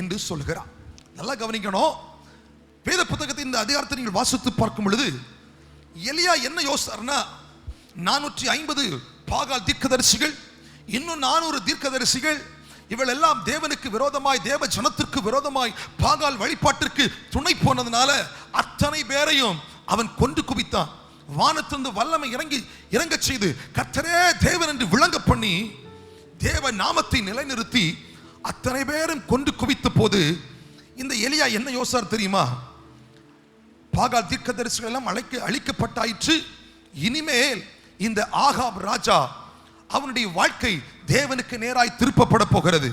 என்று சொல்கிறான். நல்லா கவனிக்கணும். வேத புத்தகத்தின் இந்த அதிகாரத்தை நீங்கள் வாசித்து பார்க்கும் பொழுது எலியா என்ன யோசித்தார்னா, 450 பாகால் தீர்க்கதரிசிகள், இன்னும் 400 தீர்க்கதரிசிகள், இவள் எல்லாம் தேவனுக்கு விரோதமாய், தேவ ஜனத்திற்கு விரோதமாய், பாகால் வழிபாட்டிற்கு துணை போனதுனால அத்தனை பேரையும் அவன் கொண்டு குவித்தான். வானத்திலிருந்து வல்லமை இறங்க செய்து கர்த்தரே தேவன் என்று விளங்க பண்ணி தேவ நாமத்தை நிலைநிறுத்தி அத்தனை பேரும் கொண்டு குவித்த போது இந்த எலியா என்ன யோசித்தார் தெரியுமா? பாகால் தீர்க்கதரிசிகள் எல்லாம் அழிக்கப்பட்டாயிற்று. இனிமேல் இந்த ஆகாப் ராஜா அவனுடைய வாழ்க்கை தேவனுக்கு நேராய் திருப்பப்பட போகிறது.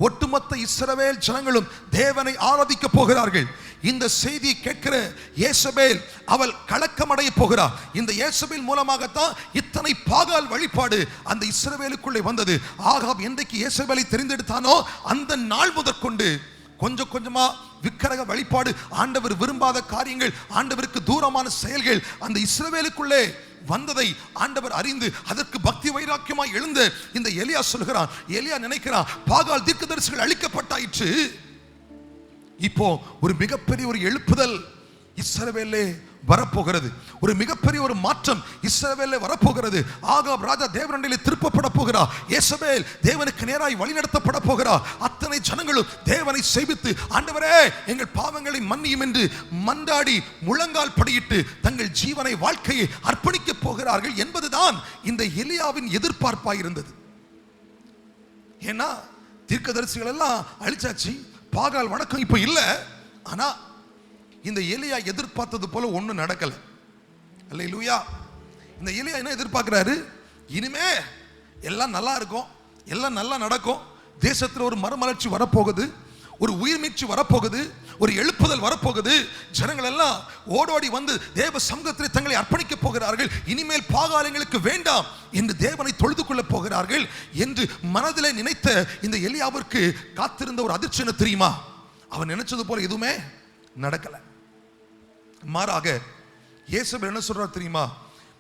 ஒட்டுமொத்த இஸ்ரவேல் ஜனங்களும் தேவனை ஆராதிக்க போகிறார்கள். இந்த செய்தியை கேட்கிற யேசபேல் அவள் கலக்கமடைய போகிறார். இந்த யேசபேல் மூலமாகத்தான் இத்தனை பாகால் வழிபாடு அந்த இஸ்ரவேலுக்குள்ளே வந்தது. ஆகாப் என்றைக்கு யேசபேலை தெரிந்தெடுத்தானோ அந்த நாள் முதற்கொண்டு கொஞ்சம் கொஞ்சமா விக்கிரக வழிபாடு, ஆண்டவர் விரும்பாத காரியங்கள், ஆண்டவருக்கு தூரமான செயல்கள் அந்த இஸ்ரவேலுக்குள்ளே வந்ததை ஆண்டவர் அறிந்து அதற்கு பக்தி வைராக்கியமாய் எழுந்த இந்த எலியா சொல்கிறான். எலியா நினைக்கிறான், பாகால் தீர்க்கதரிசிகள் அழிக்கப்பட்டாயிற்று, இப்போ ஒரு மிகப்பெரிய ஒரு எழுப்புதல் இஸ்ரவேலே வரப்போகிறது, ஒரு மிகப்பெரிய ஒரு மாற்றம் இஸ்ரவேலே வரப்போகிறது. ஆகாப் ராஜா தேவனிடத்திலே திருப்பப்பட போகிறார். யேசபேல் தேவனுக்கு நேராய் வழிநடத்தப்பட போகிறார். அத்தனை ஜனங்களும் தேவனை சேவித்து, ஆண்டவரே எங்கள் பாவங்களை மன்னியும் என்று மன்றாடி முழங்கால் படியிட்டு தங்கள் ஜீவனை, வாழ்க்கையை அர்ப்பணிக்க போகிறார்கள் என்பதுதான் இந்த எலியாவின் எதிர்பார்ப்பாய் இருந்தது. ஏன்னா தீர்க்கதரிசிகள் எல்லாம் அழிச்சாச்சு, பாகால் வணக்கம் இப்ப இல்ல. ஆனா இந்த எலியா எதிர்பார்த்தது போல ஒண்ணும் நடக்கல. அல்லேலூயா. இந்த எலியா என்ன எதிர்பார்க்கிறாரு? இனிமே எல்லாம் நல்லா இருக்கும், எல்லாம் நல்லா நடக்கும், தேசத்தில் ஒரு மறுமலர்ச்சி வரப்போகுது, ஒரு உயிர்மீட்சி வரப்போகுது, ஒரு எழுப்புதல் வரப்போகுது, ஜனங்கள் எல்லாம் ஓடோடி வந்து தேவ சமூகத்தில் தங்களை அர்ப்பணிக்க போகிறார்கள், இனிமேல் பாகாலங்களுக்கு வேண்டாம் என்று தேவனை தொழுது கொள்ள போகிறார்கள் என்று மனதிலே நினைத்த இந்த எலியாவிற்கு காத்திருந்த ஒரு அதிர்ச்சி என்ன தெரியுமா? அவன் நினைச்சது போல எதுவுமே நடக்கல. மாறாக இயேசு என்ன சொல்றார் தெரியுமா?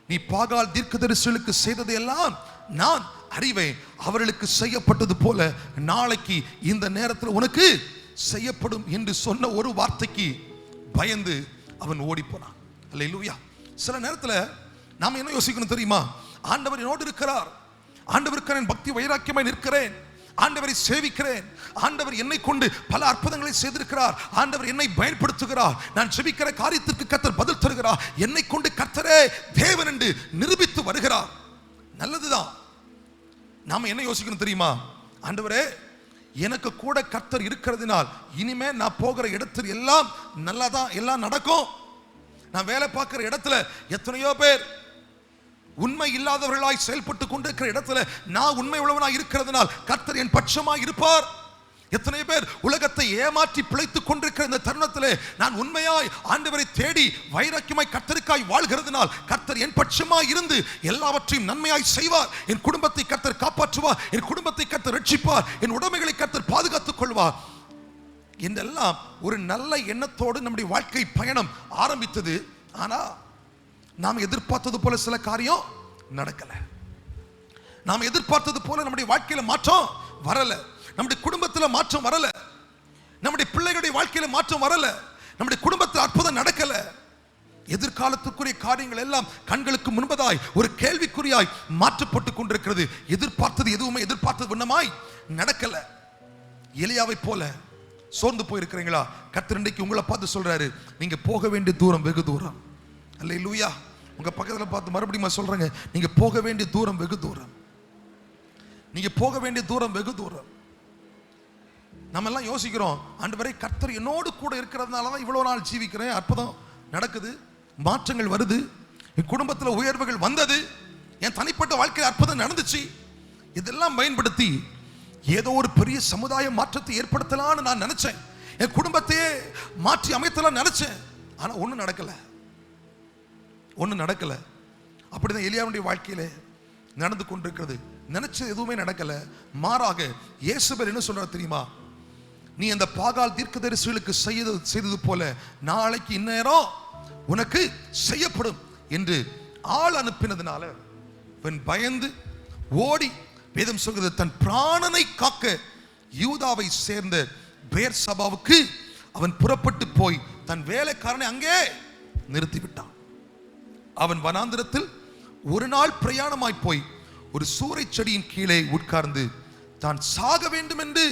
நீ பாகால் தீர்க்கதரிசிகளுக்கு செய்ததையெல்லாம் நான் அறிவேன், அவர்களுக்கு செய்யப்பட்டது போல நாளைக்கு இந்த நேரத்தில் உனக்கு செய்யப்படும் என்று சொன்ன ஒரு வார்த்தைக்கு பயந்து அவன் ஓடி போனான். அல்லேலூயா. சில நேரத்தில் நாம் என்ன யோசிக்கணும் தெரியுமா? ஆண்டவர் என்னோடு இருக்கிறார், ஆண்டவருக்கு நான் பக்தி வைராக்கியமாய் நிற்கிறேன், ஆண்டவரை சேவிக்கிறேன், ஆண்டவர் என்னை கொண்டு பல அற்புதங்களை செய்திருக்கிறார், ஆண்டவர் என்னை பயன்படுத்துகிறார், நான் ஜெபிக்கிற காரியத்திற்கு கர்த்தர் பதில் தருகிறார், என்னை கொண்டு கர்த்தரே தேவன் என்று நிரூபித்து வருகிறார். நல்லதுதான். நாம என்ன யோசிக்கணும் தெரியுமா? ஆண்டவரே எனக்கு கூட கர்த்தர் இருக்கிறதுனால் இனிமே நான் போகிற இடத்தில் எல்லாம் நல்லாதான் எல்லாம் நடக்கும். நான் வேலை பார்க்கிற இடத்துல எத்தனையோ பேர் உண்மை இல்லாதவர்களாய் செயல்பட்டு கொண்டிருக்கிற இடத்துல நான் உண்மை உள்ளவனாய் இருக்கிறதுனால் கர்த்தர் என் பட்சமாய் இருப்பார். எத்தனை பேர் உலகத்தை ஏமாற்றி பிழைத்துக் கொண்டிருக்கிற இந்த தருணத்திலே நான் உண்மையாய் ஆண்டவரை தேடி வைராக்கியமாய் கர்த்தருக்காய் வாழ்கிறதுனால் கர்த்தர் என் பட்சமாய் இருந்து எல்லாவற்றையும் நன்மையாய் செய்வார். என் குடும்பத்தை கர்த்தர் காப்பாற்றுவார், என் குடும்பத்தை கர்த்தர் ரட்சிப்பார், என் உடைமைகளை கர்த்தர் பாதுகாத்துக் கொள்வார் என்றெல்லாம் ஒரு நல்ல எண்ணத்தோடு நம்முடைய வாழ்க்கை பயணம் ஆரம்பித்தது. ஆனா நாம் எதிர்பார்த்தது போல சில காரியம் நடக்கல. நாம் எதிர்பார்த்தது போல நம்முடைய வாழ்க்கையில மாற்றம் வரல, நம்முடைய குடும்பத்தில் மாற்றம் வரல, நம்முடைய பிள்ளைகளுடைய வாழ்க்கையில மாற்றம் வரல, நம்முடைய குடும்பத்தில் அற்புதம் நடக்கல. எதிர்காலத்துக்குரிய காரியங்கள் எல்லாம் கண்களுக்கு முன்பதாய் ஒரு கேள்விக்குறியாய் மாற்றப்பட்டு கொண்டிருக்கிறது. எதிர்பார்த்தது எதுவுமே எதிர்பார்த்தது வண்ணமாய் நடக்கல. எலியாவை போல சோர்ந்து போயிருக்கிறீங்களா? கர்த்தர் இன்றைக்கு உங்களை பார்த்து சொல்றாரு, நீங்க போக வேண்டிய தூரம் வெகு தூரம். அல்லேலூயா. உங்க பக்கத்துல பார்த்து மறுபடியும் சொல்றேங்க, நீங்க போக வேண்டிய தூரம் வெகு தூரம், நீங்க போக வேண்டிய தூரம் வெகு தூரம். நம்ம எல்லாம் யோசிக்கிறோம், ஆண்டவரே கர்த்தர் என்னோடு கூட இருக்கிறதுனால தான் இவ்வளவு நாள் ஜீவிக்கிறேன், அற்புதம் நடக்குது, மாற்றங்கள் வருது, என் குடும்பத்தில் உயர்வுகள் வந்தது, என் தனிப்பட்ட வாழ்க்கையில் அற்புதம் நடந்துச்சு. இதெல்லாம் பயன்படுத்தி ஏதோ ஒரு பெரிய சமுதாய மாற்றத்தை ஏற்படுத்தலான்னு நான் நினைச்சேன், என் குடும்பத்தையே மாற்றி அமைத்தலாம் நினைச்சேன். ஆனா ஒன்றும் நடக்கல, ஒன்றும் நடக்கல. அப்படிதான் எலியாவுடைய வாழ்க்கையில நடந்து கொண்டிருக்கிறது. நினைச்சது எதுவுமே நடக்கல. மாறாக இயேசுவர் என்ன சொல்றார் தெரியுமா? நீ அந்த பாகால் தீர்க்கதரிசிகளுக்கு செய்தது போல நாளைக்கு இந்நேரம் உனக்கு செய்யப்படும் என்று ஆள் அனுப்பினதுனால இவன் பயந்து ஓடி, வேதம் சொல்கிறது, தன் பிராணனை காக்க யூதாவை சேர்ந்த பெயர்சபாவுக்கு அவன் புறப்பட்டு போய் தன் வேலைக்காரனை அங்கே நிறுத்திவிட்டான். அவன் வனாந்திரத்தில் ஒரு நாள் பிரயாணமாய் போய் ஒரு சூரை செடியின் கீழே உட்கார்ந்து தான் சாக வேண்டும் என்று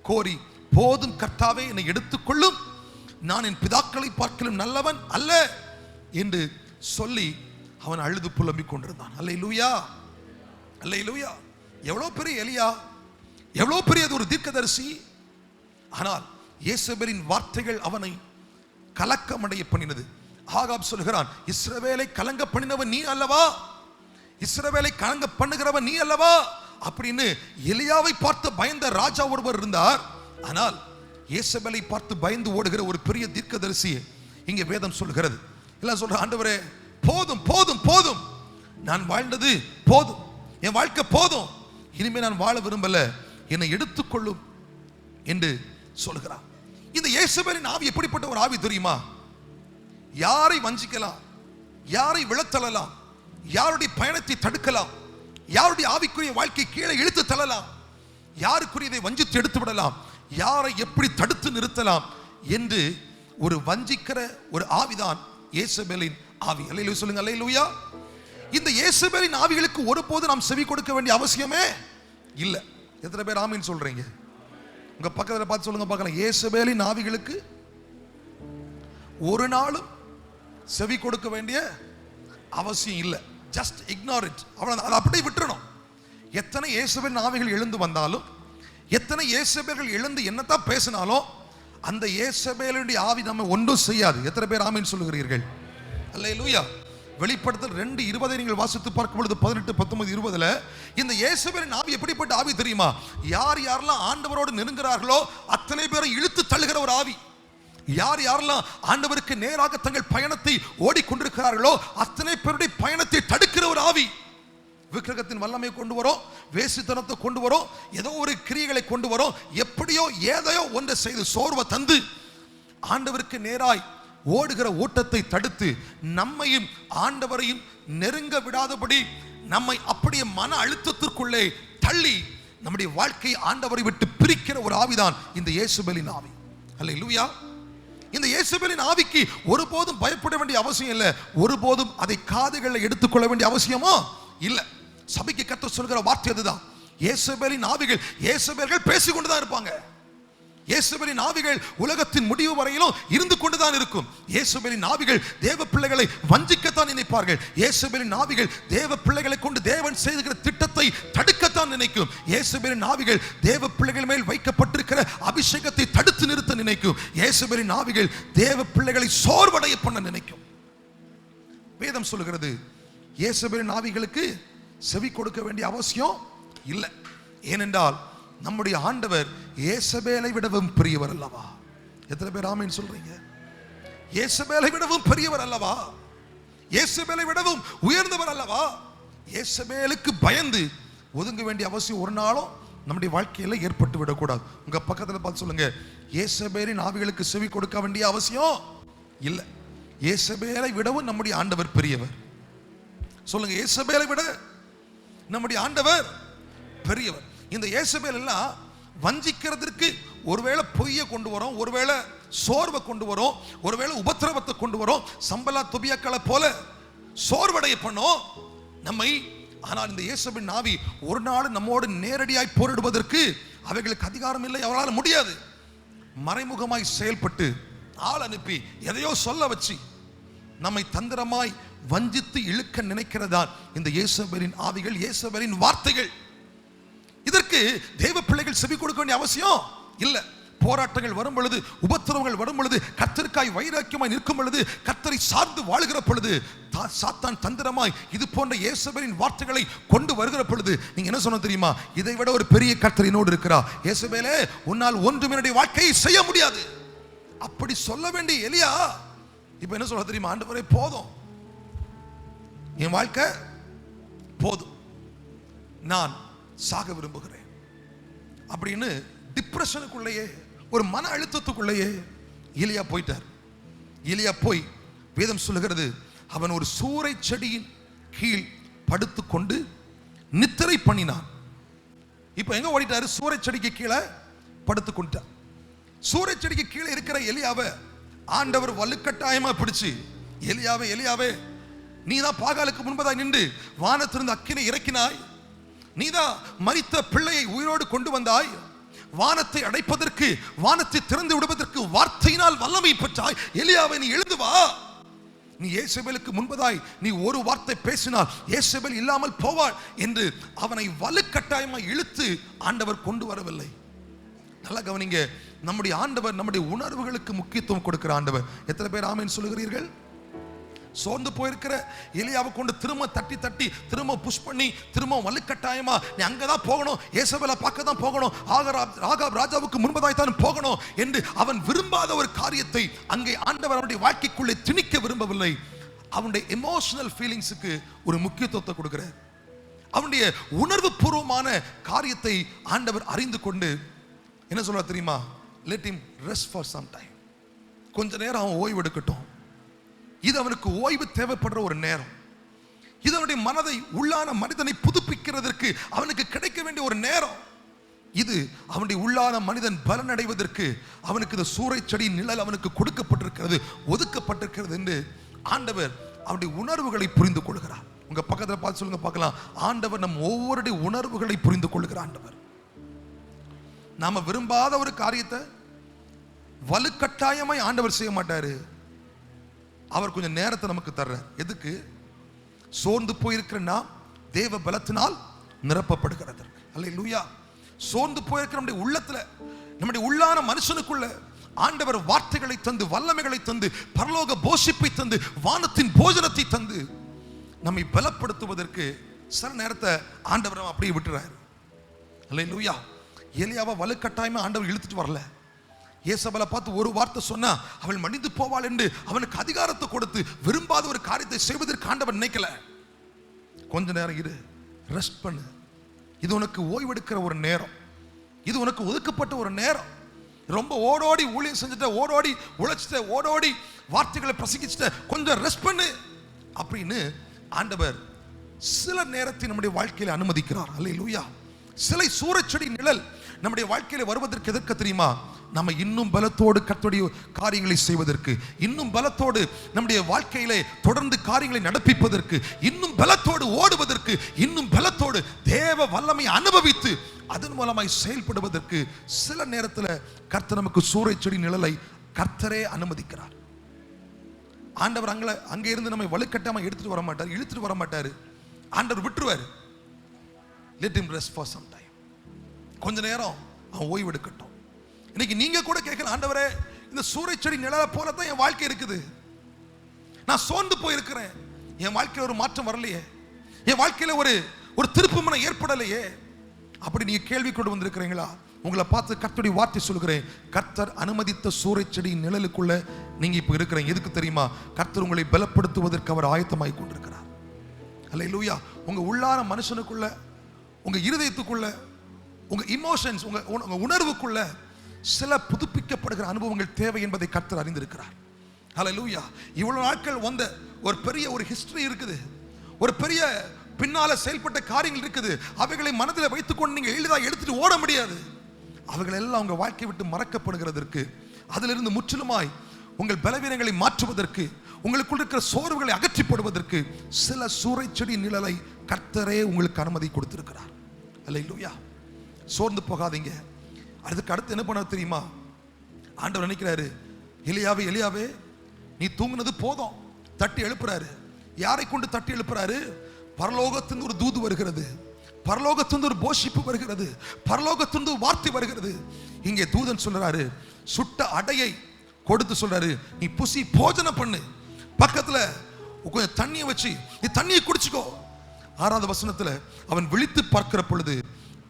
கோரி, போதும் கர்த்தாவே, என்னை எடுத்துக்கொள்ளும், நான் என் பிதாக்களை பார்க்கலும் நல்லவன் அல்ல என்று சொல்லி அவன் அழுது புலம்பிக் கொண்டிருந்தான். அல்லேலூயா, அல்லேலூயா. எவ்வளவு பெரிய எலியா, எவ்வளவு பெரியது ஒரு தீர்க்கதரிசி. ஆனால் இயேசுவின் வார்த்தைகள் அவனை கலக்கமடைய பண்ணினது. ஆகாப் சொல்கிறான், இஸ்ரவேலை கலங்க பண்ணினவன் நீ அல்லவா, இஸ்ரவேலை கலங்க பண்ணுகிறவன் நீ அல்லவா அப்படின்னு எலியாவை பார்த்து பயந்த ராஜா ஒருவர் இருந்தார். ஆனால் இயேசுவை பார்த்து பயந்து ஓடுகிற ஒரு பெரிய தீர்க்கதரிசி இங்கே வேதம் சொல்கிறது. எல்லாம் சொல்ற, ஆண்டவரே போதும் போதும் போதும், நான் வாழ்ந்தது போதும், என் வாழ்க்கை போதும், இனிமே நான் வாழ விரும்பல, என்னை எடுத்துக்கொள்ளும் என்று சொல்கிறார். இந்த இயேசுவின் ஆவி எப்படிப்பட்ட ஒரு ஆவி தெரியுமா? யாரை வஞ்சிக்கலாம், யாரை விழத்தள்ளலாம், யாருடைய பயணத்தை தடுக்கலாம், யாருடைய ஆவிக்குரிய வாழ்க்கை கீழே இழுத்து தள்ளலாம், யாருக்குரியதை வஞ்சித்து எடுத்து விடலாம், யாரை எப்படி தடுத்து நிறுத்தலாம் என்று ஒரு வஞ்சிக்கிற ஒரு ஆவிதான் இயேசுபேலின் ஆவி. அல்லேலூயா சொல்லுங்க, அல்லேலூயா. இந்த இயேசுபேலின் ஆவிகளுக்கு ஒருபோது நாம் செவி கொடுக்க வேண்டிய அவசியமே இல்லை. எத்தனை பேர் ஆமீன் சொல்றீங்க? உங்க பக்கத்தில் பார்த்து சொல்லுங்க பார்க்கலாம். இயேசுபேலின் ஆவிகளுக்கு ஒரு நாளும் செவி கொடுக்க வேண்டிய அவசியம் இல்லை. ஜஸ்ட் இக்னோர் இட், அவ்வளவு, அதை அப்படியே விட்டுறணும். எத்தனை இயேசுவின் ஆவிகள் எழுந்து வந்தாலும், எத்தனை இயேசுபேல்கள் எழுந்து என்னத்தான் பேசினாலும், அந்த இயேசுபேலுடைய ஆவி நம்ம ஒன்றும் செய்யாது. எத்தனை பேர் ஆமீன் சொல்லுகிறீர்கள்? அல்லேலூயா. வெளிப்படுத்தல் 2:20 நீங்கள் வாசித்து பார்க்கும் பொழுது 18, 19, 20 இந்த இயேசுவின் ஆவி எப்படிப்பட்ட ஆவி தெரியுமா? யார் யாரெல்லாம் ஆண்டவரோடு நெருங்குகிறார்களோ அத்தனை பேரை இழுத்து தள்ளுகிற ஒரு ஆவி. யார் யாரெல்லாம் ஆண்டவருக்கு நேராக தங்கள் பயணத்தை ஓடிக்கொண்டிருக்கிறார்களோ அத்தனை பேருடைய பயணத்தை தடுக்கிற ஒரு ஆவி. விக்கிரகத்தின் வல்லமை கொண்டு வரும், வேசித்தனத்தை கொண்டு வரும், ஏதோ ஒரு கிரியைகளை கொண்டு வரும், எப்படியோ ஏதையோ ஒன்றை செய்து சோர்வை தந்து ஆண்டவருக்கு நேராய் ஓடுகிற ஓட்டத்தை தடுத்து நம்மையும் ஆண்டவரையும் நெருங்க விடாதபடி நம்மை அப்படியே மன அழுத்தத்திற்குள்ளே தள்ளி நம்முடைய வாழ்க்கையை ஆண்டவரை விட்டு பிரிக்கிற ஒரு ஆவிதான் இந்த இயேசுபேலின் ஆவி. அல்லேலூயா. இந்த இயேசுபேலின் ஆவிக்கு ஒருபோதும் பயப்பட வேண்டிய அவசியம் இல்லை, ஒருபோதும் அதை காதுகளில் எடுத்துக்கொள்ள வேண்டிய அவசியமோ இல்லை. சபைக்கு கர்த்தர் சொல்கிற வார்த்தை அதுதான். இயேசுபேலின் ஆவிகள், இயேசுபேல்கள் பேசிக்கொண்டுதான் இருப்பாங்க. இயேசுவின் ஆவிகள் உலகத்தின் முடிவு வரையிலும் இருந்து கொண்டுதான் இருக்கும். இயேசுவின் ஆவிகள் தேவ பிள்ளைகளை வஞ்சிக்கத்தான் நினைப்பார்கள். இயேசுவின் ஆவிகள் தேவ பிள்ளைகளை கொண்டு தேவன் செய்கிற திட்டத்தை தடுக்கத்தான் நினைக்கும். இயேசுவின் ஆவிகள் தேவ பிள்ளைகள் மேல் வைக்கப்பட்டிருக்கிற அபிஷேகத்தை தடுத்து நிறுத்த நினைக்கும். இயேசுவின் ஆவிகள் தேவ பிள்ளைகளை சோர்வடைய பண்ண நினைக்கும். வேதம் சொல்லுகிறது, இயேசுவின் ஆவிகளுக்கு செவி கொடுக்க வேண்டிய அவசியம் இல்லை. ஏனென்றால் நம்முடைய ஆண்டவர் இயேசுபேலை விடவும் பெரியவர் அல்லவா? எத்தனை பேர் ஆமீன் சொல்றீங்க? இயேசுபேலை விடவும் பெரியவர் அல்லவா? இயேசுபேலை விடவும் உயர்ந்தவர் அல்லவா? இயேசுபேலுக்கு பயந்து ஒதுங்க வேண்டிய அவசியம் ஒரு நாளும் நம்முடைய வாழ்க்கையில ஏற்பட்டு விடக்கூடாது. உங்க பக்கத்தில் பார்த்து சொல்லுங்க, இயேசுபேலின் ஆவிகளுக்கு செவி கொடுக்க வேண்டிய அவசியம் இல்லை. இயேசுபேலை விடவும் நம்முடைய ஆண்டவர் பெரியவர். சொல்லுங்க, இயேசுபேலை விட நம்முடைய ஆண்டவர் பெரியவர். இந்த இயேசுபேல் எல்லாம் வஞ்சிக்கிறதுக்கு ஒருவேளை பொய்யை கொண்டு வரும், ஒருவேளை சோர்வை கொண்டு வரும், ஒருவேளை உபத்திரவத்தை கொண்டு வரும், சம்பலா தொபியாக்களை போல சோர்வடைய பண்ணும் நம்மை. ஆனால் இந்த இயேசுவின் ஆவி ஒரு நாள் நம்மோடு நேரடியாய் போரிடுவதற்கு அவைகளுக்கு அதிகாரம் இல்லை, அவரால் முடியாது. மறைமுகமாய் செயல்பட்டு ஆள் அனுப்பி எதையோ சொல்ல வச்சு நம்மை தந்திரமாய் வஞ்சித்து இழுக்க நினைக்கிறதான் இந்த இயேசுவின் ஆவிகள், இயேசுவின் வார்த்தைகள். இதற்கு தேவ பிள்ளைகள் செவி கொடுக்க வேண்டிய அவசியம் இல்லை. போராட்டங்கள் வரும் பொழுது, உபத்திரவங்கள் வரும் பொழுது, கர்த்தருக்காய் வைராக்கியமாய் நிற்கும் பொழுது, கர்த்தரை சார்ந்து வாழுகிற பொழுது, சாத்தான் தந்திரமாய் இது போன்ற இயேசுவின் வார்த்தைகளை கொண்டு வருகிற பொழுது நீங்க என்ன சொன்ன தெரியுமா? இதை விட ஒரு பெரிய கர்த்தர் என்னோடு இருக்கிறார். இயேசுபேலே, உன்னால் ஒன்றும் என்னுடைய வாழ்க்கையை செய்ய முடியாது அப்படி சொல்ல வேண்டிய எலியா இப்ப என்ன சொல்ல தெரியுமா? ஆண்டவரே போதும், என் வாழ்க்கை போதும், நான் சாக விரும்புகிறேன் அப்படின்னு டிப்ரெஷனுக்குள்ளேயே ஒரு மன அழுத்தத்துக்குள்ளேயே எலியா போயிட்டார். எலியா போய் வேதம் சொல்லுகிறது, அவன் ஒரு சூரை செடியின் கீழ் படுத்துக்கொண்டு நித்திரை பண்ணினான். இப்ப எங்க ஓடிட்டாரு? சூரை செடிக்கு கீழே படுத்துக்கொண்டார். சூரை செடிக்கு கீழே இருக்கிற எலியாவை ஆண்டவர் வலுக்கட்டாயமா பிடிச்சு, எலியாவே எலியாவே, நீதான் பாகாலுக்கு முன்பதாய் நின்று வானத்திலிருந்து அக்கினை இறக்கினாய், நீதான் மரித்த பிள்ளையை உயிரோடு கொண்டு வந்தாய், வானத்தை அடைப்பதற்கு, வானத்தை திறந்து விடுவதற்கு வார்த்தையினால் வல்லமை பெற்றாய், எலியாவை நீ எழுந்து வா, நீ யேசபேலுக்கு முன்பதாய் நீ ஒரு வார்த்தை பேசினால் யேசபேல் இல்லாமல் போவாள் என்று அவனை வலுக்கட்டாயமாய் இழுத்து ஆண்டவர் கொண்டு வரவில்லை. நல்லா கவனிங்க, நம்முடைய ஆண்டவர் நம்முடைய உணர்வுகளுக்கு முக்கியத்துவம் கொடுக்கிற ஆண்டவர். எத்தனை பேர் ஆமென் சொல்லுகிறீர்கள்? சோர்ந்து போயிருக்கிற எலியாவை கொண்டு திரும்ப தட்டி தட்டி திரும்ப புஷ் பண்ணி திரும்ப வலுக்கட்டாயமா நீ அங்கதான் போகணும், யேசபேலை பார்க்க தான் போகணும், ஆகாப் ராஜாவுக்கு முன்பதாய் தான் போகணும் என்று அவன் விரும்பாத ஒரு காரியத்தை அங்கே ஆண்டவர் அவனுடைய வாழ்க்கைக்குள்ளே திணிக்க விரும்பவில்லை. அவனுடைய எமோஷனல் ஃபீலிங்ஸுக்கு ஒரு முக்கியத்துவத்தை கொடுக்கிறார். அவனுடைய உணர்வு பூர்வமான காரியத்தை ஆண்டவர் அறிந்து கொண்டு என்ன சொல்ற தெரியுமா? let him rest for some time. கொஞ்ச நேரம் அவன் ஓய்வு எடுக்கட்டும். இது அவனுக்கு ஓய்வு தேவைப்படுற ஒரு நேரம். இது அவனுடைய மனதை, உள்ளான மனிதனை புதுப்பிக்கிறதற்கு அவனுக்கு கிடைக்க வேண்டிய ஒரு நேரம். இது அவனுடைய உள்ளான மனிதன் பலனடைவதற்கு அவனுக்கு இந்த சூறை செடி நிழல் அவனுக்கு கொடுக்கப்பட்டிருக்கிறது, ஒதுக்கப்பட்டிருக்கிறது என்று ஆண்டவர் அவனுடைய உணர்வுகளை புரிந்து கொள்கிறார். உங்க பக்கத்தில் பார்த்து சொல்லுங்க பார்க்கலாம், ஆண்டவர் நம் ஒவ்வொருடைய உணர்வுகளை புரிந்து கொள்கிற ஆண்டவர். நாம விரும்பாத ஒரு காரியத்தை வலுக்கட்டாயமாய் ஆண்டவர் செய்ய மாட்டாரு. அவர் கொஞ்சம் நேரத்தை நமக்கு தர்றார். எதுக்கு? சோர்ந்து போயிருக்கிற நாம் தேவ பலத்தினால் நிரப்பப்படுகிறது. அல்லேலூயா. சோர்ந்து போயிருக்கிற நம்முடைய உள்ளத்துல, நம்முடைய உள்ளான மனுஷனுக்குள்ள ஆண்டவர் வார்த்தைகளை தந்து, வல்லமைகளை தந்து, பரலோக போஷிப்பை தந்து, வானத்தின் போஜனத்தை தந்து நம்மை பலப்படுத்துவதற்கு சில நேரத்தை ஆண்டவர் அப்படியே விட்டுறாரு. அல்லேலூயா. எலியாவை வலுக்கட்டாயமா ஆண்டவர் இழுத்துட்டு வரல. யேசபேலை பார்த்து ஒரு வார்த்தை சொன்னா அவள் மடிந்து போவாள் என்று அவனுக்கு அதிகாரத்தை கொடுத்து விரும்பாத ஒரு காரியத்தை செய்வதற்கு ஆண்டவர் நினைக்கல. கொஞ்ச நேரம் இரு, ரெஸ்ட் பண்ணு, இது உனக்கு ஓய்வெடுக்கிற ஒரு நேரம், இது உனக்கு ஒதுக்கப்பட்ட ஒரு நேரம். ரொம்ப ஓடோடி ஊழியம் செஞ்சுட்ட, ஓடோடி உழைச்சிட்ட, ஓடோடி வார்த்தைகளை பிரசங்கிச்சிட்ட, கொஞ்சம் ரெஸ்ட் பண்ணு அப்படின்னு ஆண்டவர் சில நேரத்தை நம்முடைய வாழ்க்கையில அனுமதிக்கிறார். அல்லேலூயா. சிலை சூரச்செடி நிழல் நம்முடைய வாழ்க்கையில வருவதற்கு எதற்கு தெரியுமா? நம்ம இன்னும் பலத்தோடு கர்த்தருடைய காரியங்களை செய்வதற்கு, இன்னும் பலத்தோடு நம்முடைய வாழ்க்கையிலே தொடர்ந்து காரியங்களை நடப்பிப்பதற்கு, இன்னும் பலத்தோடு ஓடுவதற்கு, இன்னும் பலத்தோடு தேவ வல்லமை அனுபவித்து அதன் மூலமாய் செயல்படுவதற்கு சில நேரத்தில் கர்த்தர் நமக்கு சூறைச்செடி நிழலை கர்த்தரே அனுமதிக்கிறார். ஆண்டவர் அங்கே இருந்து நம்மை வலுக்கட்டாம எடுத்துட்டு வர மாட்டார், இழுத்துட்டு வர மாட்டாரு. ஆண்டவர் விட்டுருவாரு. let him rest for some time. கொஞ்ச நேரம் அவன் ஓய்வு எடுக்கட்டும். இன்னைக்கு நீங்க கூட கேட்கலாம், ஆண்டவரே இந்த சூறைச்செடி நிழலை போல தான் என் வாழ்க்கை இருக்குது, நான் சோர்ந்து போயிருக்கிறேன், என் வாழ்க்கையில் ஒரு மாற்றம் வரலையே, என் வாழ்க்கையில ஒரு திருப்புமுனை ஏற்படலையே, அப்படி நீங்க கேள்வி கொண்டு வந்திருக்கிறீங்களா? உங்களை பார்த்து கர்த்தருடைய வார்த்தை சொல்கிறேன், கர்த்தர் அனுமதித்த சூறைச்செடி நிழலுக்குள்ள நீங்க இப்ப இருக்கிறீங்க. எதுக்கு தெரியுமா? கர்த்தர் உங்களை பலப்படுத்துவதற்கு அவர் ஆயத்தமாய் கொண்டிருக்கிறார். அல்லேலூயா. உங்க உள்ளான மனுஷனுக்குள்ள, உங்க இருதயத்துக்குள்ள, உங்க இமோஷன்ஸ், உங்க உணர்வுக்குள்ள சில புதுப்பிக்கப்படுகிற அனுபவங்கள் தேவை என்பதை கர்த்தர் அறிந்திருக்கிறார். ஹல்லேலூயா. இவ்வளவு நாட்கள் வந்த ஒரு பெரிய ஒரு ஹிஸ்டரி இருக்குது, ஒரு பெரிய பின்னால செயல்பட்ட காரியங்கள் இருக்குது. அவைகளை மனதில் வைத்துக்கொண்டு நீங்க எளிதாக எடுத்துட்டு ஓட முடியாது. அவைகள் எல்லாம் உங்க வாழ்க்கை விட்டு மறக்கப்படுகிறதற்கு, அதிலிருந்து முற்றிலுமாய் உங்கள் பலவீனங்களை மாற்றுவதற்கு, உங்களுக்குள் இருக்கிற சோர்வுகளை அகற்றி போடுவதற்கு சில சூறைச்செடி நிழலை கர்த்தரே உங்களுக்கு அனுமதி கொடுத்திருக்கிறார். அல்லேலூயா. சோர்ந்து போகாதீங்க. அதுக்கு அடுத்து என்ன பண்ண தெரியுமா? ஆண்டவர் நினைக்கிறாரு, எலியாவே எலியாவே நீ தூங்குனது போதும், தட்டி எழுப்புறாரு. யாரை கொண்டு தட்டி எழுப்புறாரு? பரலோகத்திலிருந்து ஒரு தூது வருகிறது, பரலோகத்திலிருந்து ஒரு போஷிப்பு வருகிறது, பரலோகத்திலிருந்து ஒரு வார்த்தை வருகிறது. இங்கே தூதன் சொல்றாரு, சுட்ட அடையை கொடுத்து சொல்றாரு, நீ புசி போஜனம் பண்ணு, பக்கத்துல கொஞ்சம் தண்ணியை வச்சு நீ தண்ணியை குடிச்சுக்கோ. 6வது வசனத்துல அவன் விழித்து பார்க்கிற பொழுது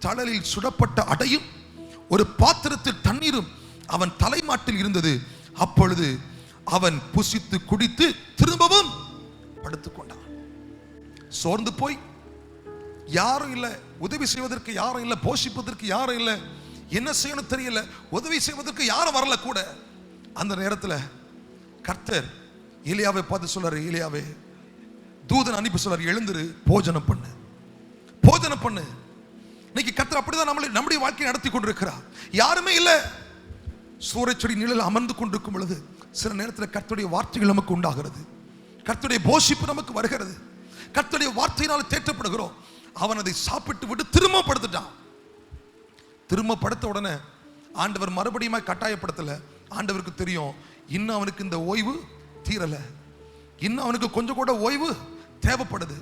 தழலில் சுடப்பட்ட அடையும் ஒரு பாத்திரத்தில் தண்ணீரும் அவன் தலைமாட்டில் இருந்தது. அப்பொழுது அவன் புசித்து குடித்து திரும்பவும் படுத்துக் கொண்டான். சோர்ந்து போய் யாரும் இல்லை, உதவி செய்வதற்கு யாரும் இல்லை, போஷிப்பதற்கு யாரும் இல்லை, என்ன செய்யணும் தெரியல, உதவி செய்வதற்கு யாரும் வரல கூட. அந்த நேரத்தில் கர்த்தர் எலியாவை பார்த்து சொல்றாரு, எலியாவே, தூதன் அனுப்பி சொல்றாரு, எழுந்திரு, போஜனம் பண்ணு, போஜனம் பண்ணு. இன்னைக்கு கர்த்தர் அப்படிதான் நம்முடைய வாழ்க்கையை நடத்தி கொண்டிருக்கிறார். யாருமே இல்லை, சூறைச்செடி நிழல் அமர்ந்து கொண்டிருக்கும் பொழுது சில நேரத்தில் கர்த்தருடைய வார்த்தைகள் நமக்கு உண்டாகிறது, கர்த்தருடைய போஷிப்பு நமக்கு வருகிறது, கர்த்தருடைய வார்த்தையினால் தேற்றப்படுகிறோம். அவன் அதை சாப்பிட்டு விட்டு திரும்ப படுத்துட்டான். திரும்ப படுத்த உடனே ஆண்டவர் மறுபடியும் கட்டாயப்படுத்தல. ஆண்டவருக்கு தெரியும், இன்னும் அவனுக்கு இந்த ஓய்வு தீரல, இன்னும் அவனுக்கு கொஞ்சம் கூட ஓய்வு தேவைப்படுது,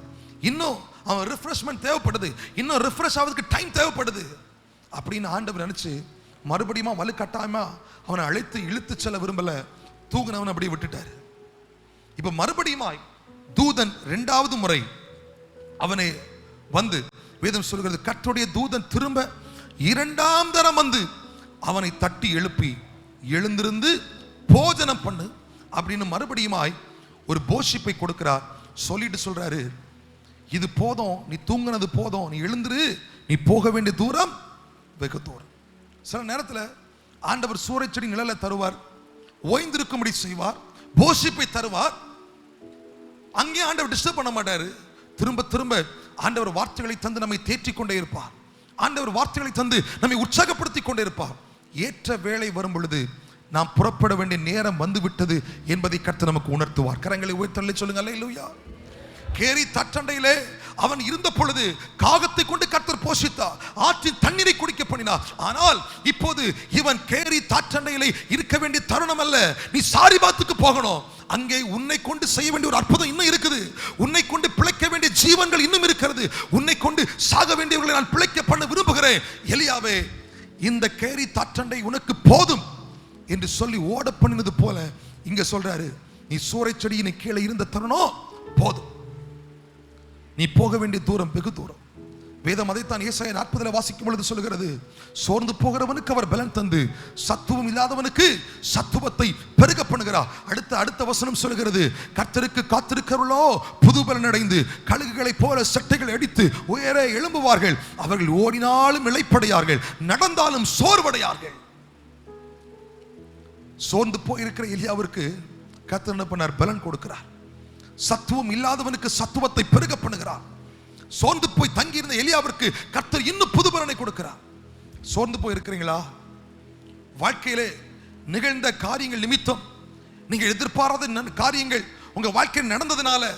இன்னும் அவன் ரிஃப்ரெஷ்மெண்ட் தேவைப்படுது, இன்னும் ரிஃப்ரெஷ் ஆவதுக்கு டைம் தேவைப்படுது அப்படின்னு ஆண்டவர் நினைச்சு மறுபடியும் வலுக்கட்டாயமா அவனை அழைத்து இழுத்து செல்ல விரும்பல. தூங்குனவன் அப்படியே விட்டுட்டாரு. இப்ப மறுபடியும் தூதன் இரண்டாவது முறை அவனை வந்து, வேதம் சொல்கிறது, கர்த்தருடைய தூதன் திரும்ப இரண்டாம் தரம் வந்து அவனை தட்டி எழுப்பி, எழுந்திருந்து போஜனம் பண்ணு அப்படின்னு மறுபடியும் ஒரு போஷிப்பை கொடுக்கிறார். சொல்லிட்டு சொல்றாரு, இது போதும், நீ தூங்கினது போதும், நீ எழுந்திரு, நீ போக வேண்டிய தூரம் வெகு தூரம். சில நேரத்தில் ஆண்டவர் சூறைச்செடி நிழலை தருவார், ஓய்ந்திருக்கும்படி செய்வார், போஷிப்பை தருவார். அங்கே ஆண்டவர் டிஸ்டர்ப் பண்ண மாட்டாரு. திரும்ப திரும்ப ஆண்டவர் வார்த்தைகளை தந்து நம்மை தேற்றிக் கொண்டே இருப்பார். ஆண்டவர் வார்த்தைகளை தந்து நம்மை உற்சாகப்படுத்திக் கொண்டே இருப்பார். ஏற்ற வேளை வரும் பொழுது நாம் புறப்பட வேண்டிய நேரம் வந்து விட்டது என்பதை கர்த்தர் நமக்கு உணர்த்துவார். கரங்களை உயர்த்தி சொல்லுங்க, அல்லேலூயா. கேரி தட்டண்டையிலே அவன் இருந்த பொழுது காகத்தை கொண்டு கர்த்தர் போஷித்தார், ஆற்றின் தண்ணீரை குடிக்க பண்ணினார். ஆனால் இப்போது இவன் கேரி தாற்றண்டையிலே இருக்க வேண்டிய தருணம் அல்ல, நீ சாரிபாத்துக்கு போகணும். அங்கே உன்னை கொண்டு செய்ய வேண்டிய ஒரு அற்புதம் இன்னும் இருக்குது, உன்னை கொண்டு பிழைக்க வேண்டிய ஜீவன்கள் இன்னும் இருக்கிறது, உன்னை கொண்டு சாக வேண்டியவர்களை நான் பிழைக்க பண்ண விரும்புகிறேன். எலியாவே, இந்த கேரி தாற்றண்டை உனக்கு போதும் என்று சொல்லி ஓட பண்ணினது போல இங்க சொல்றாரு, நீ சூறைச்செடியின் கீழே இருந்த தருணம் போதும், நீ போக வேண்டிய தூரம் வெகு தூரம். வேதம் அதைத்தான் ஏசாயா 40 வாசிக்கும் பொழுது சொல்லுகிறது, சோர்ந்து போகிறவனுக்கு அவர் பலன் தந்து சத்துவம் இல்லாதவனுக்கு சத்துவத்தை பெருக பண்ணுகிறார். அடுத்த வசனம் சொல்லுகிறது, கர்த்தருக்கு காத்திருக்கிறவர்களோ புது பலன் அடைந்து கழுகுகளைப் போல சட்டைகள் அடித்து உயர எழும்புவார்கள், அவர்கள் ஓடினாலும் இளைப்படையார்கள், நடந்தாலும் சோர்வடையார்கள். சோர்ந்து போயிருக்கிற எலியாவிற்கு கர்த்தர் என்ன பண்ணார்? பலன் கொடுக்கிறார். சத்துவம் இல்லாதவனுக்கு சத்துவத்தை பெருக பண்ணுகிறார். சோர்ந்து போய் தங்கியிருந்த எலியாவிற்கு கர்த்தர் இன்னும் புது பலனை கொடுக்கிறார். சோர்ந்து போய் இருக்கிறீங்களா? வாழ்க்கையிலே நிகழ்ந்த காரியங்கள் நிமித்தம், நீங்க எதிர்பாராத காரியங்கள் உங்க வாழ்க்கையில் நடந்ததுனால,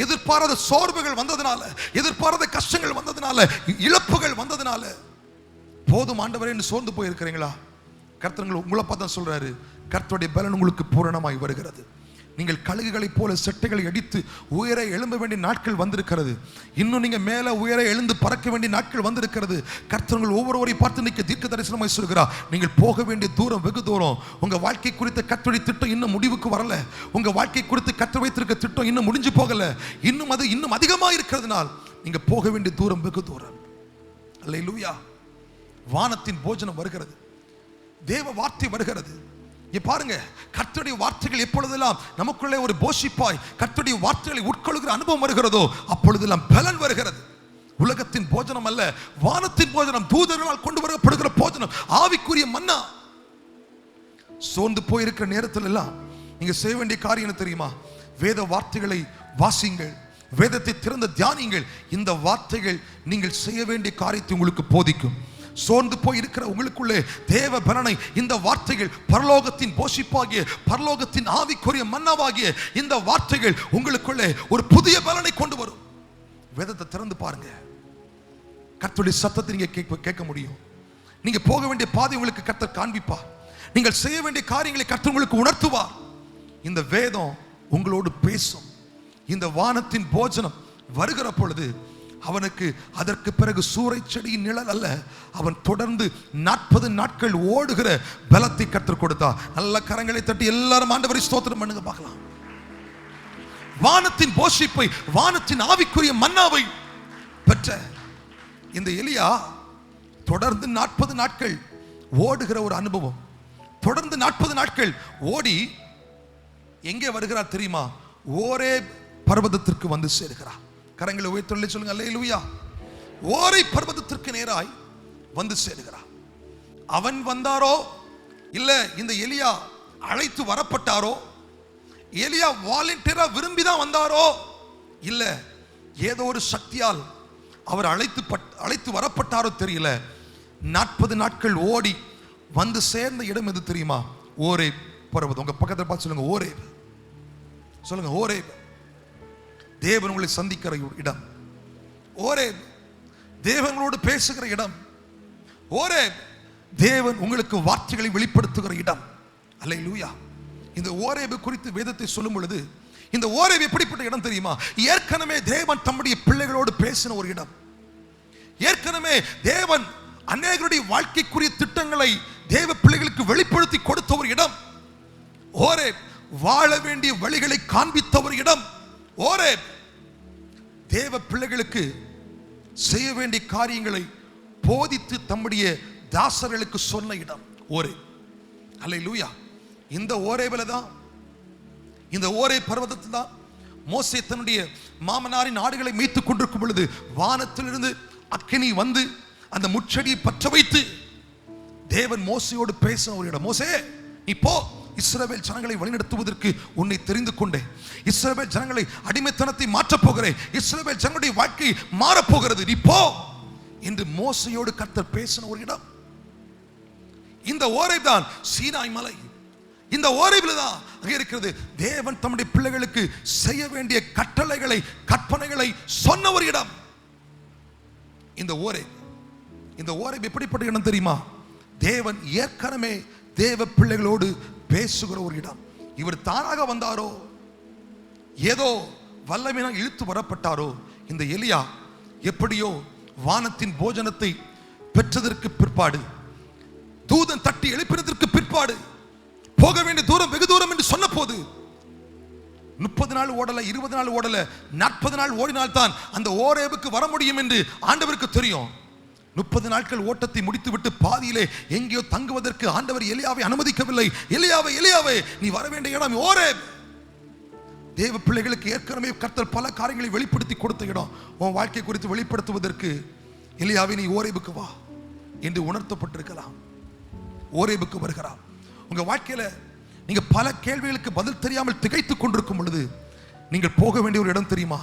எதிர்பாராத சோர்வுகள் வந்ததுனால, எதிர்பாராத கஷ்டங்கள் வந்ததுனால, இழப்புகள் வந்ததுனால போதும் ஆண்டவரே என்று சோர்ந்து போய் இருக்கிறீங்களா? கர்த்தர் உங்களை பார்த்தா சொல்றாரு, கர்த்தருடைய பலன் உங்களுக்கு பூரணமாய் வருகிறது. நீங்கள் கழுகுகளைப் போல செட்டைகளை அடித்து உயர எழும்ப வேண்டிய நாட்கள் வந்திருக்கிறது. இன்னும் நீங்க மேல உயர எழுந்து பறக்க வேண்டிய நாட்கள் வந்திருக்கிறது. கர்த்தர் ஒவ்வொருவரை பார்த்து இன்னைக்கு தீர்க்க தரிசனமாய் சொல்கிறார், நீங்கள் போக வேண்டிய தூரம் வெகு தூரம். உங்க வாழ்க்கை குறித்த கர்த்தருடைய திட்டம் இன்னும் முடிவுக்கு வரல. உங்க வாழ்க்கை குறித்து கர்த்தர் வைத்திருக்க திட்டம் இன்னும் முடிஞ்சு போகல. இன்னும் அதிகமாக இருக்கிறதுனால் நீங்க போக வேண்டிய தூரம் வெகு தூரம். அல்லேலூயா. வானத்தின் போஜனம் வருகிறது, தேவ வார்த்தை வருகிறது. பாருங்க, கர்த்தருடைய வார்த்தைகள் எப்பொழுதெல்லாம் நமக்குள்ளே ஒரு போஷிப்பாய் கர்த்தருடைய வார்த்தைகளை உட்கொள்கிற அனுபவம் வருகிறதோ அப்பொழுதெல்லாம் பலன் வருகிறது. உலகத்தின் போஜனம் அல்ல, வானத்தின் போஜனம், தூதர்களால் கொண்டு வரப்படுகிற போஜனம், ஆவிக்குரிய மன்னா. சோர்ந்து போயிருக்கிற நேரத்தில் எல்லாம் நீங்க செய்ய வேண்டிய காரியம் என்ன தெரியுமா? வேத வார்த்தைகளை வாசிங்கள், வேதத்தை திறந்த தியானிங்கள். இந்த வார்த்தைகள் நீங்கள் செய்ய வேண்டிய காரியத்தை உங்களுக்கு போதிக்கும். சோர்ந்து போய் இருக்கிற உங்களுக்குள்ளே தேவ பலனை இந்த வார்த்தைகள், பரலோகத்தின் போஷிப்பாகிய, பரலோகத்தின் ஆவிக்குரிய மன்னாவாகிய இந்த வார்த்தைகள் உங்களுக்குள்ளே ஒரு புதிய பலனை கொண்டு வரும். வேதத்தை திறந்து பாருங்க, கர்த்தருடைய சத்தத்தை நீங்க கேட்க முடியும். நீங்க போக வேண்டிய பாதை உங்களுக்கு கர்த்தர் காண்பிப்பார். நீங்கள் செய்ய வேண்டிய காரியங்களை கர்த்தர் உங்களுக்கு உணர்த்துவார். இந்த வேதம் உங்களோடு பேசும். இந்த வானத்தின் போஜனம் வருகிற பொழுது அவனுக்கு அதற்கு பிறகு சூறைச்செடியின் நிழல் அல்ல, அவன் தொடர்ந்து 40 நாட்கள் ஓடுகிற பலத்தை கர்த்தர் கொடுத்தார். நல்ல கரங்களை தட்டி எல்லாரும் ஆண்டவரை ஸ்தோத்திரம் பண்ணுங்க பார்க்கலாம். வானத்தின் போஷிப்பை, வானத்தின் ஆவிக்குரிய மன்னாவை பெற்ற இந்த எலியா தொடர்ந்து 40 நாட்கள் ஓடுகிற ஒரு அனுபவம். தொடர்ந்து 40 நாட்கள் ஓடி எங்கே வருகிறார் தெரியுமா? ஓரே பர்வதத்திற்கு வந்து சேருகிறார். கரங்களை உயர்த்தி சொல்லுங்க, அல்லேலூயா. ஓரை பர்வதத்திற்கு நேராய் வந்து சேருகிறார். அவன் வந்தாரோ இல்ல இந்த எலியா அழைத்து வரப்பட்டாரோ, எலியா வாலண்டியரா விரும்பி தான் வந்தாரோ, இல்ல ஏதோ ஒரு சக்தியால் அவர் அழைத்து வரப்பட்டாரோ தெரியல. 40 நாட்கள் ஓடி வந்து சேர்ந்த இடம் எது தெரியுமா? ஓரேப் பர்வதம். உங்க பக்கத்துல பார்த்து சொல்லுங்க, ஓரேப். சொல்லுங்க, ஓரேப். தேவன் உங்களை சந்திக்கிற இடம். ஓரேப் தேவனோடு பேசுகிற இடம். ஓரேப் தேவன் உங்களுக்கு வார்த்தைகளை வெளிப்படுத்துகிற இடம். அல்லேலூயா. இந்த ஓரேப் குறித்து வேதத்தை சொல்லும் பொழுது, இந்த ஓரேப் எப்படிப்பட்ட இடம் தெரியுமா? ஏற்கனவே தேவன் தம்முடைய பிள்ளைகளோடு பேசின ஒரு இடம். ஏற்கனவே தேவன் அநேகருடைய வாழ்க்கைக்குரிய திட்டங்களை தேவ பிள்ளைகளுக்கு வெளிப்படுத்தி கொடுத்த ஒரு இடம். ஓரேப் வாழ வேண்டிய வழிகளை காண்பித்த ஒரு இடம். ஓரேப் தேவ பிள்ளைகளுக்கு செய்ய வேண்டிய காரியங்களை போதித்து தம்முடைய தாசர்களுக்கு சொன்ன இடம் ஓரேப். அல்லேலூயா. இந்த ஓரேபில தான், இந்த ஓரேப் பர்வதத்தில் தான் மோசே தன்னுடைய மாமனாரின் ஆடுகளை மேய்த்துக் கொண்டிருக்கும் பொழுது வானத்திலிருந்து அக்கினி வந்து அந்த முச்செடியை பற்ற வைத்து தேவன் மோசையோடு பேசின ஒரு இடம். மோசே, நீ போ, இஸ்ரவேல் ஜனங்களை வழிநடத்துவதற்கு உன்னை தெரிந்து கொண்டேன். இஸ்ரவேல் ஜனங்களை அடிமைத்தனத்தை மாற்றப் போகிறேன். இஸ்ரவேல் ஜனங்களுடைய வாழ்க்கை மாறப்போகிறது, நீ போ என்று மோசையோடு கர்த்தர் பேசின ஒரு இடம். இந்த ஓரேப் தான் சீனாய் மலை. இந்த ஓரேபில் தான் அங்கே இருக்கிறது தேவன் தம்முடைய பிள்ளைகளுக்கு செய்ய வேண்டிய கட்டளைகளை கற்பனைகளை சொன்ன ஒரு இடம். இந்த ஓரேப் எப்படிப்பட்ட இடம் தெரியுமா? தேவன் ஏற்கனவே தேவ பிள்ளைகளோடு பேசுகிற ஒரு இடம். இவர் தானாக வந்தாரோ, ஏதோ வல்லமையினால் இழுத்து வரப்பட்டாரோ? இந்த எலியா எப்படியோ வானத்தின் போஜனத்தை பெற்றதற்கு பிற்பாடு, தூதன் தட்டி எழுப்பினதற்கு பிற்பாடு, போக வேண்டிய தூரம் வெகு தூரம் என்று சொன்ன போது 30 நாள் ஓடல, 20 நாள் ஓடல, 40 நாள் ஓடினால் தான் அந்த ஓரேபுக்கு வர முடியும் என்று ஆண்டவருக்கு தெரியும். 30 நாட்கள் ஓட்டத்தை முடித்துவிட்டு பாதியிலே எங்கேயோ தங்குவதற்கு ஆண்டவர் எலியாவை அனுமதிக்கவில்லை. எலியாவே நீ வர வேண்டிய இடம் ஓரேப். தேவ பிள்ளைகளுக்கு ஏற்கனவே கர்த்தர் பல காரியங்களை வெளிப்படுத்தி கொடுத்த இடம். உன் வாழ்க்கை குறித்து வெளிப்படுத்துவதற்கு எலியாவை நீ ஓரேபுக்கு வா என்று உணர்த்தப்பட்டிருக்கலாம். ஓரேபுக்கு வருகிறார். உங்க வாழ்க்கையில நீங்க பல கேள்விகளுக்கு பதில் தெரியாமல் திகைத்துக் கொண்டிருக்கும் பொழுது நீங்கள் போக வேண்டிய ஒரு இடம் தெரியுமா?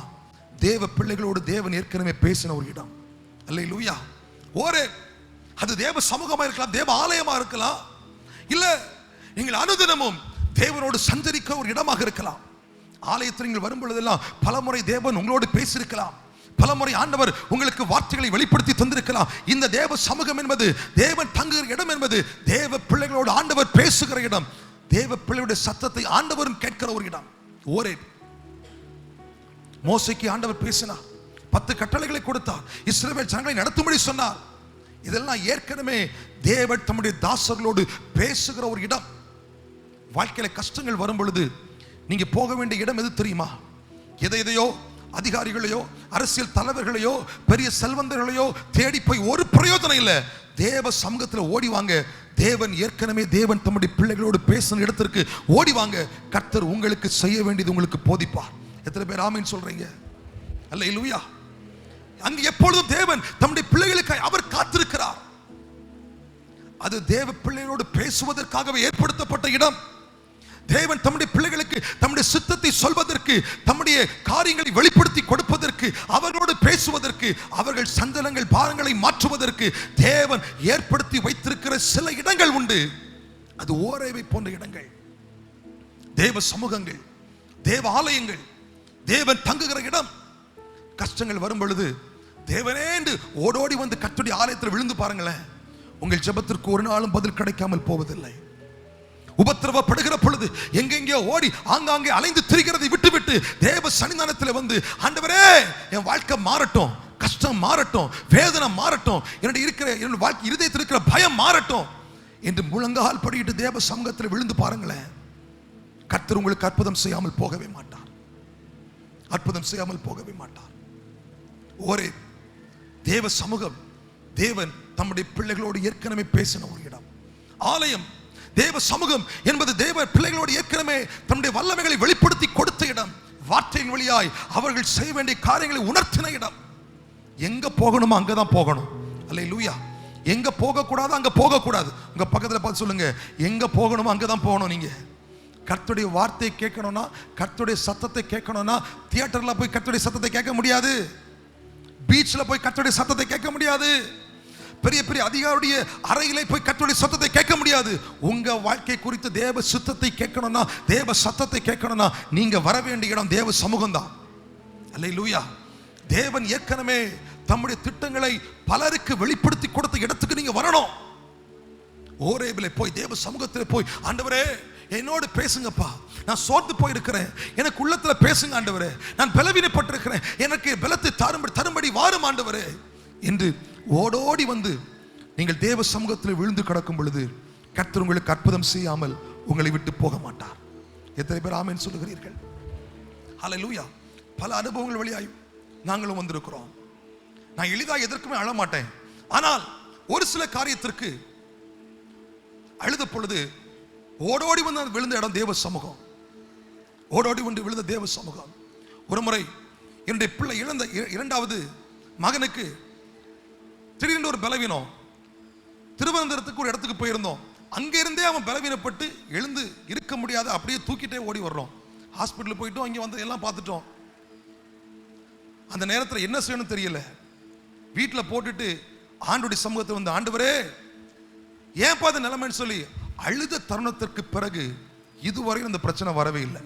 தேவ பிள்ளைகளோடு தேவன் ஏற்கனவே பேசின ஒரு இடம். அல்லேலூயா. ஓரேப் அது தேவ சமூகமா இருக்கலாம், தேவ ஆலயமா இருக்கலாம், இல்ல நீங்கள் அனுதினமும் தேவனோடு சஞ்சரிக்க ஒரு இடமாக இருக்கலாம். ஆலயத்தில் நீங்கள் வரும் பொழுதெல்லாம் பலமுறை தேவன் உங்களோடு பேசியிருக்கலாம். பலமுறை ஆண்டவர் உங்களுக்கு வார்த்தைகளை வெளிப்படுத்தி தந்திருக்கலாம். இந்த தேவ சமூகம் என்பது, தேவன் தங்குகிற இடம் என்பது, தேவ பிள்ளைகளோடு ஆண்டவர் பேசுகிற இடம். தேவ பிள்ளைகளுடைய சத்தத்தை ஆண்டவரும் கேட்கிற ஒரு இடம் ஓரேப். மோசேக்கு ஆண்டவர் பேசினார், 10 கட்டளைகளை கொடுத்தார், இஸ்ரவேல் ஜனங்களை நடத்தும்படி சொன்னார். இதெல்லாம் ஏற்கனவே தேவன் தம்முடைய தாசர்களோடு பேசுகிற ஒரு இடம். வாழ்க்கையில கஷ்டங்கள் வரும் பொழுது நீங்க போக வேண்டிய இடம் எது தெரியுமா? எதையோ அதிகாரிகளையோ அரசியல் தலைவர்களையோ பெரிய செல்வந்தர்களையோ தேடி போய் ஒரு பிரயோஜனம் இல்லை. தேவ சமூகத்தில் ஓடி வாங்க. தேவன் ஏற்கனவே தேவன் தம்முடைய பிள்ளைகளோடு பேசின இடத்திற்கு ஓடி வாங்க. கர்த்தர் உங்களுக்கு செய்ய வேண்டியது உங்களுக்கு போதிப்பார். எத்தனை பேர் ஆமென் சொல்றீங்க? அல்லேலூயா. அங்கு எப்பொழுதும் தேவன் தம்முடைய பிள்ளைகளுக்கு அவர் காத்திருக்கிறார். அது தேவ பிள்ளைகளோடு பேசுவதற்காகவே ஏற்படுத்தப்பட்ட இடம். தேவன் தம்முடைய பிள்ளைகளுக்கு தம்முடைய சித்தத்தை சொல்வதற்கு, தம்முடைய காரியங்களை வெளிப்படுத்தி கொடுப்பதற்கு, அவர்களோடு பேசுவதற்கு, அவர்கள் சஞ்சலங்கள் பாரங்களை மாற்றுவதற்கு தேவன் ஏற்படுத்தி வைத்திருக்கிற சில இடங்கள் உண்டு. அது ஓரேவை போன்ற இடங்கள், தேவ சமூகங்கள், தேவ ஆலயங்கள், தேவன் தங்குகிற இடம். கஷ்டங்கள் வரும் பொழுது தேவனே என்று ஓடோடி வந்து கர்த்தருடைய ஆலயத்தில் விழுந்து பாருங்களேன். உங்கள் ஜெபத்திற்கு ஒரு நாளும் பதில் கிடைக்காமல் போவதில்லை. உபத்திரவப்படுகிற பொழுது எங்கெங்கேயோ ஓடி ஆங்காங்கே அலைந்து திரிகிறதை விட்டுவிட்டு தேவ சன்னிதானத்தில் வந்து, ஆண்டவரே என் வாழ்க்கை மாறட்டும், கஷ்டம் மாறட்டும், வேதனை மாறட்டும், என்னுடைய வாழ்க்கை இருதயத்தில் இருக்கிற பயம் மாறட்டும் என்று முழங்கால் படியிட்டு தேவ சமூகத்தில் விழுந்து பாருங்களேன். கர்த்தர் உங்களுக்கு அற்புதம் செய்யாமல் போகவே மாட்டார். அற்புதம் செய்யாமல் போகவே மாட்டார். ஒரே தேவ சமூகம், தேவன் தம்முடைய பிள்ளைகளோடு ஏற்கனவே பேசின ஒரு இடம். ஆலயம், தேவ சமூகம் என்பது தேவ பிள்ளைகளோடு ஏற்கனவே தம்முடைய வல்லமைகளை வெளிப்படுத்தி கொடுத்த இடம். வார்த்தையின் வழியாய் அவர்கள் செய்ய வேண்டிய காரியங்களை உணர்த்தின இடம். எங்க போகணுமோ அங்கதான் போகணும். அல்லேலூயா. எங்க போக கூடாது அங்க போக கூடாது. உங்க பக்கத்துல பார்த்து சொல்லுங்க, எங்க போகணுமோ அங்கதான் போகணும். நீங்க கர்த்தருடைய வார்த்தையை கேட்கணும்னா, கர்த்தருடைய சத்தத்தை கேட்கணும்னா, தியேட்டர்ல போய் கர்த்தருடைய சத்தத்தை கேட்க முடியாது, பீச்ல போய் கர்த்தருடைய சத்தத்தை கேட்க முடியாது, பெரிய பெரிய அதிகாரியுடைய அறையிலே போய் கர்த்தருடைய சத்தத்தை கேட்க முடியாது. உங்க வாழ்க்கை குறித்து தேவ சித்தத்தை கேட்கணும்னா, தேவ சத்தத்தை கேட்கணும்னா, நீங்க வர வேண்டிய இடம் தேவ சமூகம் தான். அல்லேலூயா. தேவன் ஏற்கனவே தம்முடைய திட்டங்களை பலருக்கு வெளிப்படுத்தி கொடுத்த இடத்துக்கு நீங்க வரணும். ஓரேபிலே போய் தேவ சமூகத்தில் போய், ஆண்டவரே என்னோடு பேசுங்கப்பா, நான் சோர்ந்து போயிருக்கிறேன், எனக்கு உள்ளத்துல பேசுங்க ஆண்டவரே, நான் பலவீனப்பட்டிருக்கிறேன், எனக்கு பலத்தை தரும்படி வாரும் ஆண்டவரே என்று ஓடோடி வந்து நீங்கள் தேவ சமூகத்தில் விழுந்து கிடக்கும் பொழுது கர்த்தர் உங்களுக்கு அற்புதம் செய்யாமல் உங்களை விட்டு போக மாட்டார். எத்தனை பேர் ஆமென் சொல்லுகிறீர்கள்? ஹல்லேலூயா. பல அனுபவங்கள் வழியாய் நாங்களும் வந்திருக்கிறோம். நான் எளிதாக எதற்குமே அழ மாட்டேன். ஆனால் ஒரு சில காரியத்திற்கு அழுத பொழுது ஓடோடி வந்து விழுந்த இடம் தேவ சமூகம். ஓடோடி வந்து விழுந்த தேவ சமூகம். ஒரு முறை என்னுடைய பிள்ளை இழந்த இரண்டாவது மகனுக்கு திடீர்னு ஒரு பலவீனம். திருவனந்தபுரத்துக்கு ஒரு இடத்துக்கு போயிருந்தோம். அங்கிருந்தே அவன் பலவீனப்பட்டு எழுந்து இருக்க முடியாத அப்படியே தூக்கிட்டே ஓடி வர்றோம். ஹாஸ்பிட்டல் போயிட்டோம், இங்கே வந்து எல்லாம் பார்த்துட்டோம். அந்த நேரத்தில் என்ன செய்யணும் தெரியல. வீட்டில் போட்டுட்டு ஆண்டவருடைய சமூகத்தில் வந்து, ஆண்டவரே ஏன் பார்த்து நிலைமைன்னு சொல்லி அழுத தருணத்திற்கு பிறகு இதுவரை அந்த பிரச்சனை வரவே இல்லை.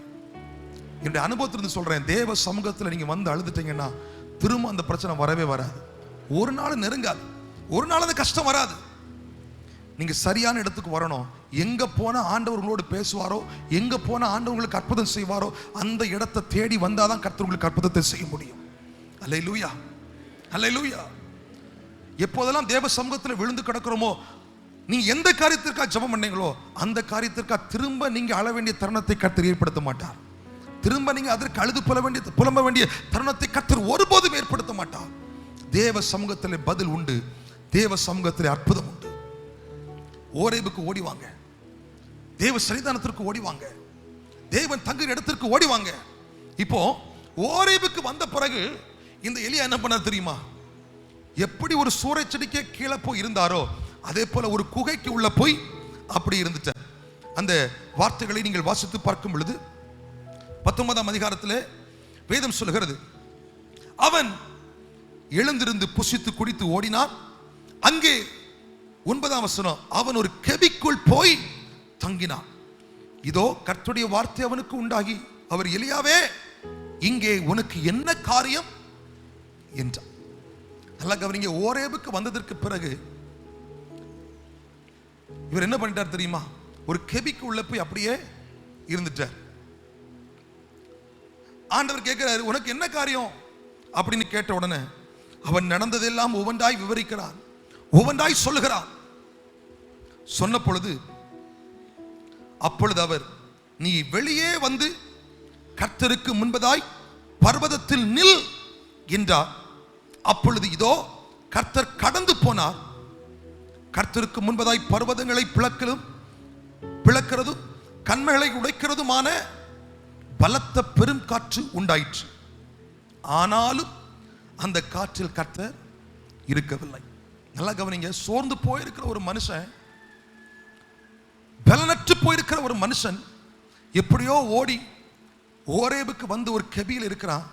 என்னுடைய அனுபவத்திலிருந்து சொல்றேன், தேவ சமூகத்தில் நீங்க வந்து அழுதுட்டீங்கன்னா திரும்ப அந்த பிரச்சனை வரவே வராது. ஒரு நாள் நெருங்காது, ஒரு நாள் அந்த கஷ்டம் வராது. நீங்க சரியான இடத்துக்கு வரணும். எங்க போனா ஆண்டவர் உங்களோடு பேசுவாரோ, எங்க போனா ஆண்டவர் உங்களுக்கு அற்புதம் செய்வாரோ, அந்த இடத்தை தேடி வந்தாதான் கர்த்தர் உங்களுக்கு அற்புதத்தை செய்ய முடியும். அல்லேலூயா, அல்லேலூயா. எப்போதெல்லாம் தேவ சமூகத்தில் விழுந்து கிடக்கிறோமோ, நீங்க எந்த காரியத்திற்காக ஜெபம் பண்ணீங்களோ அந்த காரியத்திற்காக திரும்ப நீங்க அழ வேண்டிய தருணத்தை கர்த்தர் ஏற்படுத்த மாட்டார். திரும்ப நீங்க அதற்கு அழுது புலம்ப வேண்டிய தருணத்தை கர்த்தர் ஒருபோதும் ஏற்படுத்த மாட்டார். தேவ சமூகத்தில் பதில் உண்டு, தேவ சமூகத்தில் அற்புதம் உண்டு. ஓரேபுக்கு ஓடிவாங்க, தேவ சன்னிதானத்திற்கு ஓடிவாங்க, தேவன் தங்குகிற இடத்திற்கு ஓடிவாங்க. இப்போ ஓரேபுக்கு வந்த பிறகு இந்த எலியா என்ன பண்ணார் தெரியுமா? எப்படி ஒரு சூறை செடிக்கே கீழே போய் இருந்தாரோ அதே போல ஒரு குகைக்கு உள்ள போய் அப்படி இருந்துட்டார். அந்த வார்த்தைகளை நீங்கள் வாசித்து பார்க்கும் பொழுது 19ஆம் அதிகாரத்தில் வேதம் சொல்லுகிறது, அவன் எழுந்திருந்து புசித்து குடித்து ஓடினான். அங்கே 9ஆம் வசனம், அவன் ஒரு கெபிக்குள் போய் தங்கினான். இதோ கர்த்தருடைய வார்த்தை அவனுக்கு உண்டாகி, அவர் எலியாவே இங்கே உனக்கு என்ன காரியம் என்றார். நல்லா கவனிங்க. ஓரேபுக்கு வந்ததற்கு பிறகு இவர் என்ன பண்ணிட்டார் தெரியுமா? ஒரு கெபிக்கு உள்ள போய் அப்படியே இருந்துட்டார். ஆண்டவர் கேட்கிறாரு, உனக்கு என்ன காரியம் அப்படின்னு கேட்ட உடனே அவன் நடந்ததெல்லாம் ஒவ்வொன்றாய் விவரிக்கிறான், ஒவ்வொன்றாய் சொல்லுகிறான். சொன்ன பொழுது அப்பொழுது அவர், நீ வெளியே வந்து கர்த்தருக்கு முன்பதாய் பர்வதத்தில் நில் என்றார். அப்பொழுது இதோ கர்த்தர் கடந்து போனார். கர்த்தருக்கு முன்பதாய் பர்வதங்களை பிளக்கிறதும் கண்மைகளை உடைக்கிறதுமான பலத்த பெரும் காற்று உண்டாயிற்று. ஆனாலும் அந்த காற்றில் கர்த்தர் இருக்கவில்லை. நல்லா கவனிங்க. சோர்ந்து போயிருக்கிற ஒரு மனுஷன், பலனற்று போயிருக்கிற ஒரு மனுஷன் எப்படியோ ஓடி ஓரேபுக்கு வந்து ஒரு கெபியில் இருக்கிறான்.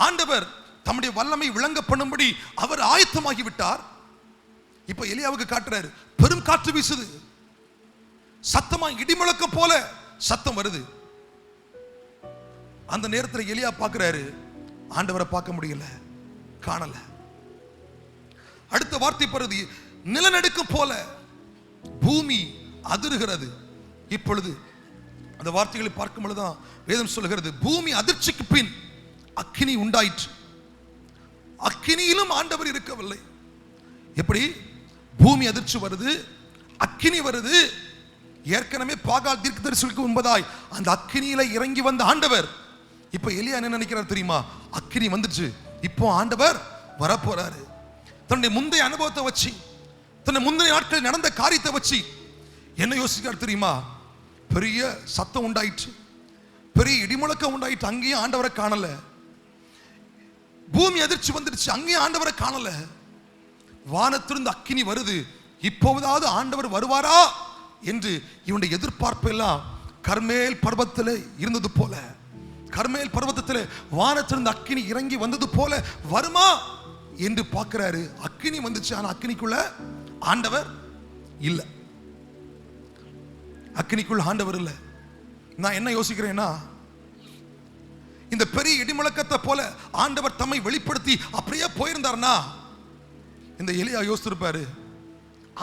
ஆண்டவர் தம்முடைய வல்லமை விளங்க பண்ணும்படி அவர் ஆயத்தமாகி விட்டார். இப்ப எலியாவுக்கு காட்டுறாரு, பெரும் காற்று வீசுது, சத்தமா இடிமுழக்கம் போல சத்தம் வருது. அந்த நேரத்தில் எலியா பார்க்கிறாரு, ஆண்டவரை பார்க்க முடியல, காணல. அடுத்த வார்த்தை பருதி, நிலநடுக்கம் போல பூமி அதிர்கிறது. இப்பொழுது அந்த வார்த்தைகளை பார்க்கும் பொழுதுதான் வேதம் சொல்லுகிறது, பூமி அதிர்ச்சிக்கு பின் அக்கினி உண்டாயிற்று. அக்கினியிலும் ஆண்டவர் இருக்கவில்லை. எப்படி பூமி அதிர்ச்சி வருது, அக்கினி வருது. ஏற்கனவே பாகால் தீர்க்கதரிசிக்கு முன்பதாய் அந்த அக்கினியில இறங்கி வந்த ஆண்டவர் இப்ப எலியா என்ன நினைக்கிறார் தெரியுமா? அக்கினி வந்துச்சு, இப்போ ஆண்டவர் வரப்போறாரு. தன்னுடைய முந்தைய அனுபவத்தை வச்சு, தன்னுடைய முந்தைய நாட்கள் நடந்த காரியத்தை வச்சு என்ன யோசிக்கிறார் தெரியுமா? பெரிய சத்தம் உண்டாயிற்று, பெரிய இடிமுழக்கம் உண்டாயிற்று, அங்கேயும் ஆண்டவரை காணல. பூமி அதிர்ச்சி வந்துருச்சு, அங்கேயும் ஆண்டவரை காணல. வானத்திலிருந்து அக்கினி வருது, இப்போதாவது ஆண்டவர் வருவாரா என்று இவனுடைய எதிர்பார்ப்பு எல்லாம் கர்மேல் பர்வத்தில் இருந்தது போல, கர்மேல் பர்வதத்தில் வானத்திலிருந்து அக்கினி இறங்கி வந்தது போல வருமா என்று பார்க்கிறாரு. அக்கினி வந்துச்சு, ஆனா அக்கினிக்குள்ள ஆண்டவர் இல்ல. அக்கினிக்குள்ள ஆண்டவர் இல்ல. நான் என்ன யோசிக்கிறேன்னா, இந்த பெரிய இடிமுழக்கத்தை போல ஆண்டவர் தம்மை வெளிப்படுத்தி அப்படியே போயிருந்தார்னா இந்த எலியா யோசிச்சிருப்பாரு,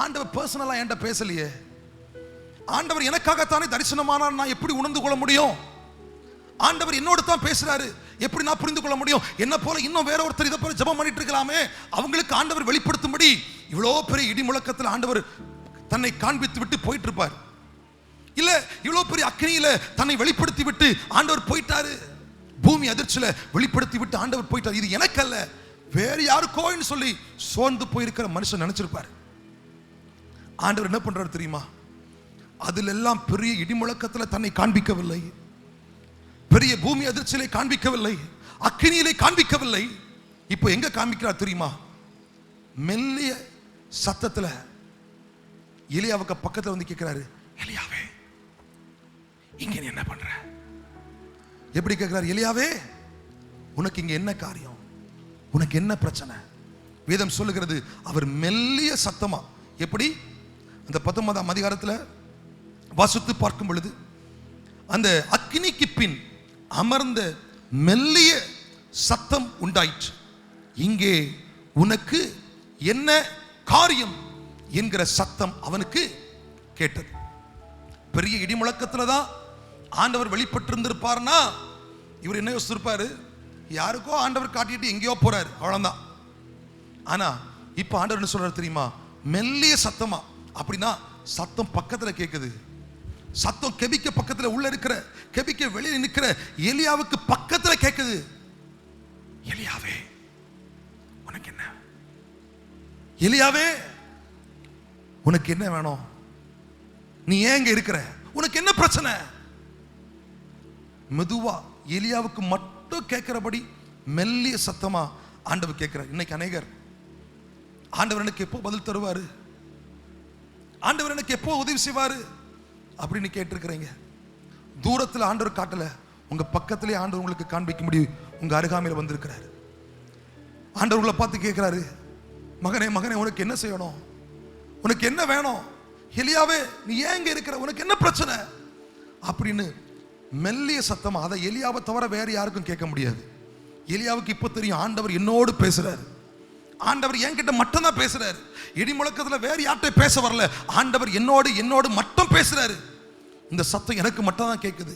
ஆண்டவர் பர்சனலா என்கிட்ட பேசலையே, ஆண்டவர் எனக்காகத்தானே தரிசனமானார், நான் எப்படி உணர்ந்து கொள்ள முடியும்? ஆண்டவர் என்னோடு தான் பேசுறாரு, எப்படி நான் புரிந்து கொள்ள முடியும்? என்ன போல இன்னும் வேற ஒருத்தர் இதை போல ஜெபம் பண்ணிட்டு இருக்கலாமே, அவங்களுக்கு ஆண்டவர் வெளிப்படுத்தும்படி இவ்வளோ பெரிய இடி முழக்கத்தில் ஆண்டவர் தன்னை காண்பித்து விட்டு போயிட்டு இருப்பார். இல்ல இவ்வளோ பெரிய அக்கினியில தன்னை வெளிப்படுத்தி விட்டு ஆண்டவர் போயிட்டாரு, பூமி அதிர்ச்சியில வெளிப்படுத்தி விட்டு ஆண்டவர் போயிட்டார், இது எனக்கு அல்ல வேறு யாருக்கோன்னு சொல்லி சோர்ந்து போயிருக்கிற மனுஷன் நினைச்சிருப்பார். ஆண்டவர் என்ன பண்றாரு தெரியுமா? அதில் எல்லாம் பெரிய இடிமுழக்கத்தில் தன்னை காண்பிக்கவில்லை, பெரிய பூமி அதிர்ச்சியிலே காண்பிக்கவில்லை, அக்கினியிலே காண்பிக்கவில்லை. இப்போ எங்க காண்பிக்கிறார் தெரியுமா? மெல்லிய சத்தத்துல எலியாவுக்கு பக்கத்துல வந்து கேட்கிறாரு, எலியாவே இங்க நீ என்ன பண்ற? எப்படி கேட்கிறார்? எலியாவே உனக்கு இங்க என்ன காரியம், உனக்கு என்ன பிரச்சனை? வேதம் சொல்லுகிறது அவர் மெல்லிய சத்தமா, எப்படி அந்த 19ஆம் அதிகாரத்துல வாசித்து பார்க்கும் பொழுது அந்த அக்கினிக்கு பின் அமர்ந்த மெல்லிய சத்தம் உண்டாயிற்று, இங்கே உனக்கு என்ன காரியம் என்கிற சத்தம் அவனுக்கு கேட்டது. பெரிய இடி முழக்கத்துல தான் ஆண்டவர் வெளிப்பட்டு இருந்திருப்பார்னா இவர் என்ன யோசிச்சிருப்பாரு? யாருக்கோ ஆண்டவர் காட்டிட்டு எங்கேயோ போறாரு, அவ்வளவுதான். ஆனா இப்ப ஆண்டவர் என்ன சொல்றாரு தெரியுமா? மெல்லிய சத்தமா. அப்படின்னா சத்தம் பக்கத்துல கேட்குது, சத்தம் கெபிக்க பக்கத்துல, உள்ள இருக்கிற கெபிக்க வெளியே நிற்கிற எலியாவுக்கு பக்கத்துல கேட்குது. எலியாவே உனக்கு என்ன, எலியாவே உனக்கு என்ன வேணும், நீ ஏன் இங்க இருக்கிற, உனக்கு என்ன பிரச்சனை? மெதுவா எலியாவுக்கு மட்டும் கேட்கிறபடி மெல்லிய சத்தமா ஆண்டவர் கேட்கிறார். இன்னைக்கு அநேகர் ஆண்டவர் எனக்கு எப்போ பதில் தருவாரு, ஆண்டவர் எனக்கு எப்போ உதவி செய்வாரு அப்படின்னு கேட்டிருக்கிறீங்க. தூரத்தில் ஆண்டவர் காட்டல, உங்க பக்கத்திலே ஆண்டவர் உங்களுக்கு காண்பிக்க முடியும், உங்க அருகாமையில் வந்திருக்கிறாரு. ஆண்டவர் உங்களை பார்த்து கேட்கிறாரு, மகனே மகனே உனக்கு என்ன செய்யணும், உனக்கு என்ன வேணும், எலியாவே நீ ஏன் இங்க இருக்கிற, உனக்கு என்ன பிரச்சனை அப்படின்னு மெல்லிய சத்தமா. அதை எலியாவை தவிர வேற யாருக்கும் கேட்க முடியாது. எலியாவுக்கு இப்போ தெரியும் ஆண்டவர் என்னோடு பேசுறாரு, ஆண்டவர் என்கிட்ட மட்டும் தான் பேசுறாரு, இடி முழக்கத்துல வேற யார்கிட்ட பேச வரல, ஆண்டவர் என்னோடு மட்டும் பேசுறாரு. இந்த சத்தம் எனக்கு மட்டும் தான் கேட்குது,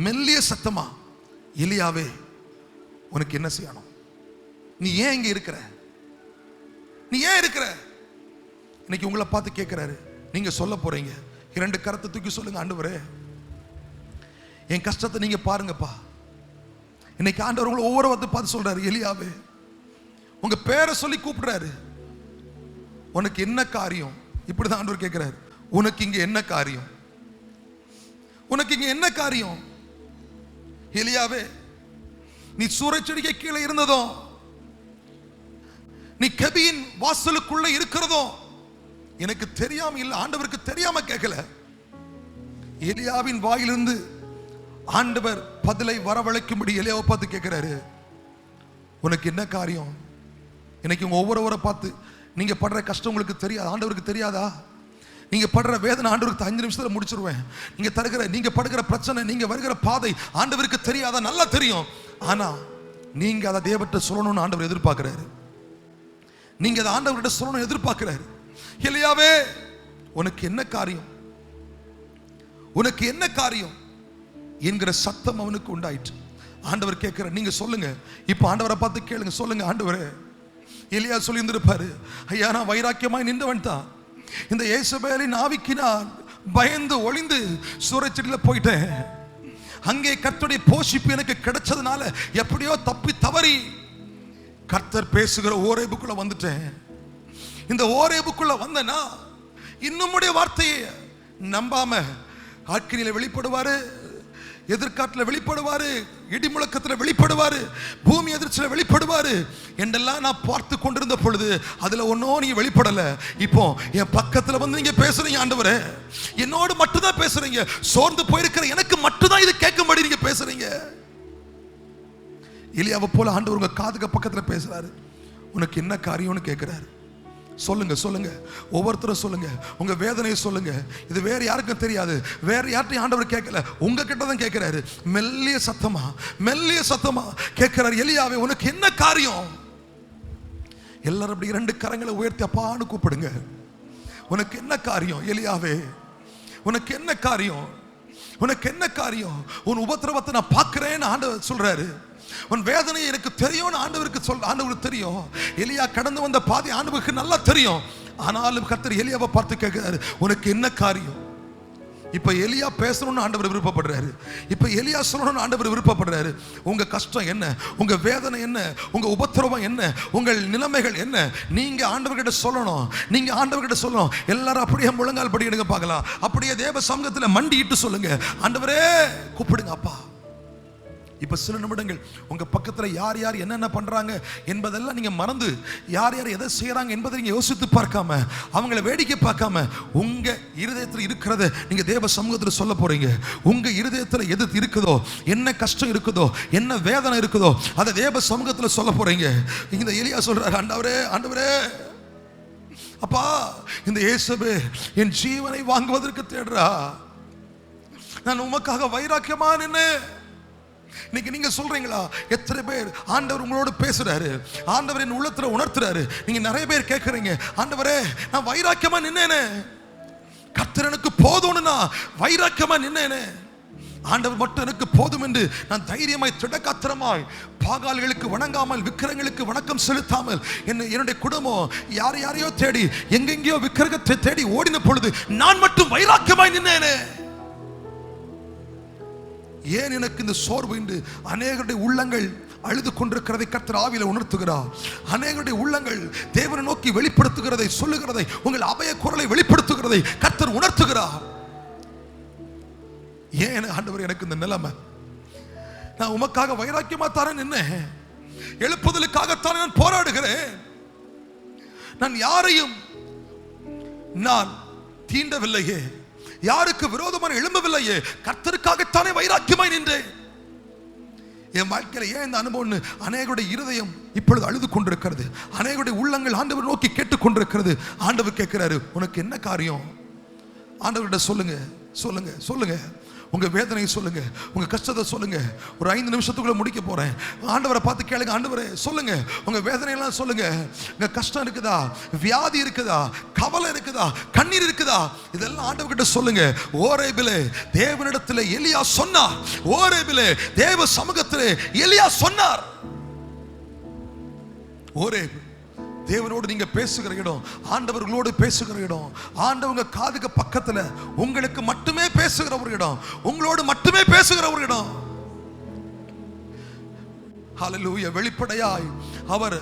மெல்லிய சத்தமா. எலியாவே உனக்கு என்ன செய்யணும், நீ ஏன் இங்க இருக்கிற, நீ ஏன் இருக்கிற? இன்னைக்கு உங்களை பார்த்து கேட்கிறாரு, நீங்க சொல்ல போறீங்க, 2 கரத்தை தூக்கி சொல்லுங்க, ஆண்டவரே என் கஷ்டத்தை நீங்க பாருங்கப்பா. இன்னைக்கு ஆண்டவர் உங்களை ஒவ்வொரு பார்த்து சொல்றாரு, எலியாவே உங்க பேரை சொல்லி கூப்பிடுறாரு, உனக்கு என்ன காரியம்? இப்படிதான் ஆண்டவர் கேட்கிறாரு, உனக்கு இங்க என்ன காரியம், உனக்கு இங்க என்ன காரியம்? எலியாவே நீ சூறைச்செடிக்கு கீழே இருந்ததும், நீ கெபியின் வாசலுக்குள்ள இருக்கிறதும் எனக்கு தெரியாம இல்ல, ஆண்டவருக்கு தெரியாம கேட்கல. எலியாவின் வாயிலிருந்து ஆண்டவர் பதிலை வரவழைக்கும்படி எலியாவை பார்த்து கேட்கிறாரு, உனக்கு என்ன காரியம்? இன்னைக்கு உங்க ஒவ்வொருவரை பார்த்து நீங்க படுற கஷ்டம் உங்களுக்கு தெரியாது, ஆண்டவருக்கு தெரியாதா? நீங்க படுற வேதனை ஆண்டவருக்கு 5 நிமிஷத்துல முடிச்சிருவேன். நீங்க படுகிற பிரச்சனை, நீங்க வருகிற பாதை ஆண்டவருக்கு தெரியாதா? நல்லா தெரியும். ஆனா நீங்க அதை தேவன்கிட்ட சொல்லணும்னு ஆண்டவர் எதிர்பார்க்கிறாரு, நீங்க அதை ஆண்டவர்கிட்ட சொல்லணும்னு எதிர்பார்க்கிறாரு. எலியாவே உனக்கு என்ன காரியம், உனக்கு என்ன காரியம் என்கிற சத்தம் அவனுக்கு உண்டாயிற்று. ஆண்டவர் கேட்கிற, நீங்க சொல்லுங்க. இப்ப ஆண்டவரை பார்த்து கேளுங்க, சொல்லுங்க ஆண்டவரே. எலியா சொல்லி இருந்திருப்பாரு, ஐயா நான் வைராக்கியமாய் நின்றவன் தான், இந்த யேசபேலின் ஆவிக்கு நான் பயந்து ஒளிந்து சூறைச்செடியில போயிட்டேன், அங்கே கர்த்தருடைய போஷிப்பு எனக்கு கிடைச்சதுனால எப்படியோ தப்பி தவறி கர்த்தர் பேசுகிற ஓரேபுக்குள்ள வந்துட்டேன். இந்த ஓரேபுக்குள்ள வந்தனா இன்னுமுடைய வார்த்தையை நம்பாம அக்கினியில வெளிப்படுவாரு, எதிர்காட்டில் வெளிப்படுவாரு, இடி முழக்கத்தில் வெளிப்படுவாரு, பூமி எதிர்ச்சியில வெளிப்படுவாரு என்றெல்லாம் நான் பார்த்து கொண்டிருந்த பொழுது அதுல ஒன்னும் நீங்க வெளிப்படல. இப்போ என் பக்கத்துல வந்து நீங்க பேசுறீங்க, ஆண்டவரே என்னோடு மட்டும்தான் பேசுறீங்க, சோர்ந்து போயிருக்கிற எனக்கு மட்டும்தான் இது கேட்கும்படி நீங்க பேசுறீங்க. எலியாவை போல ஆண்டவர் உங்க காதுக்கு பக்கத்துல பேசுறாரு. உனக்கு என்ன காரியம்னு கேட்கிறாரு. சொல்லுங்க சொல்லுங்க, ஒவ்வொருத்தரும் சொல்லுங்க, உங்க வேதனையை சொல்லுங்க. இது வேற யாருக்கும் தெரியாது, வேற யார்ட்டையும் ஆண்டவர் கேட்கல, உங்க கிட்ட தான் கேட்கிறாரு. மெல்லிய சத்தமா கேட்கிறாரு, எலியாவே உனக்கு என்ன காரியம்? எல்லாரும் அப்படி 2 கரங்களை உயர்த்தி அப்பான்னு கூப்பிடுங்க. உனக்கு என்ன காரியம் எலியாவே? உனக்கு என்ன காரியம்? உனக்கு என்ன காரியம்? உன் உபத்திரவத்தை நான் பார்க்கிறேன்னு ஆண்டவர் சொல்றாரு. உன் வேதனை எனக்கு தெரியும், ஆண்டவருக்கு தெரியும். எலியா கடந்து வந்த பாதை ஆண்டவருக்கு நல்லா தெரியும். ஆனாலும் கர்த்தர் எலியாவை பார்த்து கேட்கிறாரு, உனக்கு என்ன காரியம்? இப்ப எலியா பேசணும்னு ஆண்டவர் விருப்பப்படுறாரு. இப்ப எலியா சொல்லணும்னு ஆண்டவர் விருப்பப்படுறாரு. உங்க கஷ்டம் என்ன? உங்க வேதனை என்ன? உங்க உபத்திரவம் என்ன? உங்கள் நிலைமைகள் என்ன? நீங்க ஆண்டவர்கிட்ட சொல்லணும். நீங்க ஆண்டவர்கிட்ட சொல்லணும். எல்லாரும் அப்படியே முழங்கால் படி எடுங்க பார்க்கலாம். அப்படியே தேவ சமூகத்துல மண்டிட்டு சொல்லுங்க, ஆண்டவரே கூப்பிடுங்க அப்பா. இப்ப சில நிமிடங்கள் உங்க பக்கத்துல யார் யார் என்னென்ன பண்றாங்க என்பதெல்லாம் நீங்க மறந்து, யார் யார் எதை செய்யறாங்க என்பதை நீங்க யோசித்து பார்க்காம, அவங்கள வேடிக்கை பார்க்காம, உங்க இருதயத்தில் இருக்கிறத நீங்க தேவ சமூகத்தில் சொல்ல போறீங்க. உங்க இருதயத்தில் எது இருக்குதோ, என்ன கஷ்டம் இருக்குதோ, என்ன வேதனை இருக்குதோ, அதை தேவ சமூகத்தில் சொல்ல போறீங்க. இந்த எலியா சொல்றாரு, ஆண்டவரே அப்பா, இந்த இயேசுவே என் ஜீவனை வாங்குவதற்கு தேடுறா. நான் உமக்காக வைராக்கியமா நின்னு. இன்னைக்கு நீங்க சொல்றீங்களா? எத்தனை பேர் ஆண்டவர் உங்களோடு பேசுறாரு, ஆண்டவர் என் உள்ளத்துல உணர்த்துறாரு. நீங்க நிறைய பேர் கேட்கறீங்க, ஆண்டவரே நான் வைராக்கியமா நின்னேனே, கர்த்தர் எனக்கு போதும்னு நான் வைராக்கியமா நின்னேனே, ஆண்டவர் மட்டும் எனக்கு போதும் என்று நான் தைரியமாய் திடகாத்திரமாய் பாகால்களுக்கு வணங்காமல், விக்கிரங்களுக்கு வணக்கம் செலுத்தாமல், என்னுடைய குடும்பம் யாரையோ தேடி எங்கெங்கயோ விக்கிரகத்தை தேடி ஓடின பொழுது நான் மட்டும் வைராக்கியமாய் நின்னேனே. ஏன் எனக்கு இந்த சோர்வு என்று அநேகருடைய உள்ளங்கள் அழுது கொண்டிருக்கிறதை கர்த்தர் ஆவியில உணர்த்துகிறார். அநேகருடைய உள்ளங்கள் தேவனை நோக்கி வெளிப்படுத்துகிறதை, சொல்லுகிறதை, உங்கள் அபய குரலை வெளிப்படுத்துகிறதை கர்த்தர் உணர்த்துகிறார். ஏன் ஆண்டவர் எனக்கு இந்த நிலைமை? நான் உமக்காக வைராக்கியமா தானே நின்னேன், எழுப்புதலுக்காகத்தானே நான் போராடுகிறேன். நான் யாரையும் நான் தீண்டவில்லையே, யாருக்கு விரோதமான எழும்பவில்லையே, கர்த்தருக்காகத்தானே வைராக்கியமாய் நின்றேன். என் வாழ்க்கையில ஏன் இந்த அனுபவம்? அநேகருடைய இருதயம் இப்பொழுது அழுது கொண்டிருக்கிறது, அநேகருடைய உள்ளங்கள் ஆண்டவர் நோக்கி கேட்டுக் கொண்டிருக்கிறது. ஆண்டவர் கேட்கிறாரு, உனக்கு என்ன காரியம்? ஆண்டவர்கிட்ட சொல்லுங்க சொல்லுங்க சொல்லுங்க, உங்க வேதனையை சொல்லுங்க, உங்க கஷ்டத்தை சொல்லுங்க. ஒரு 5 நிமிஷத்துக்குள்ள முடிக்க போறேன். ஆண்டவரை பார்த்து கேளுங்க, ஆண்டவரே சொல்லுங்க, உங்க வேதனையெல்லாம் சொல்லுங்க. உங்க கஷ்டம் இருக்குதா, வியாதி இருக்குதா, கவலை இருக்குதா, கண்ணீர் இருக்குதா, இதெல்லாம் ஆண்டவர்கிட்ட சொல்லுங்க. ஓரேபிலே தேவனிடத்தில் எலியா சொன்னார், ஓரேபிலே தேவ சமூகத்திலே எலியா சொன்னார். ஓரேப் தேவனோடு நீங்க பேசுகிற இடம், ஆண்டவர்களோடு பேசுகிற இடம், ஆண்டவங்க காதுக்கு பக்கத்துல உங்களுக்கு மட்டுமே பேசுகிற ஒரு இடம், உங்களோடு மட்டுமே பேசுகிற ஒரு இடம். ஹல்லேலூயா. வெளிப்படையாய் அவர்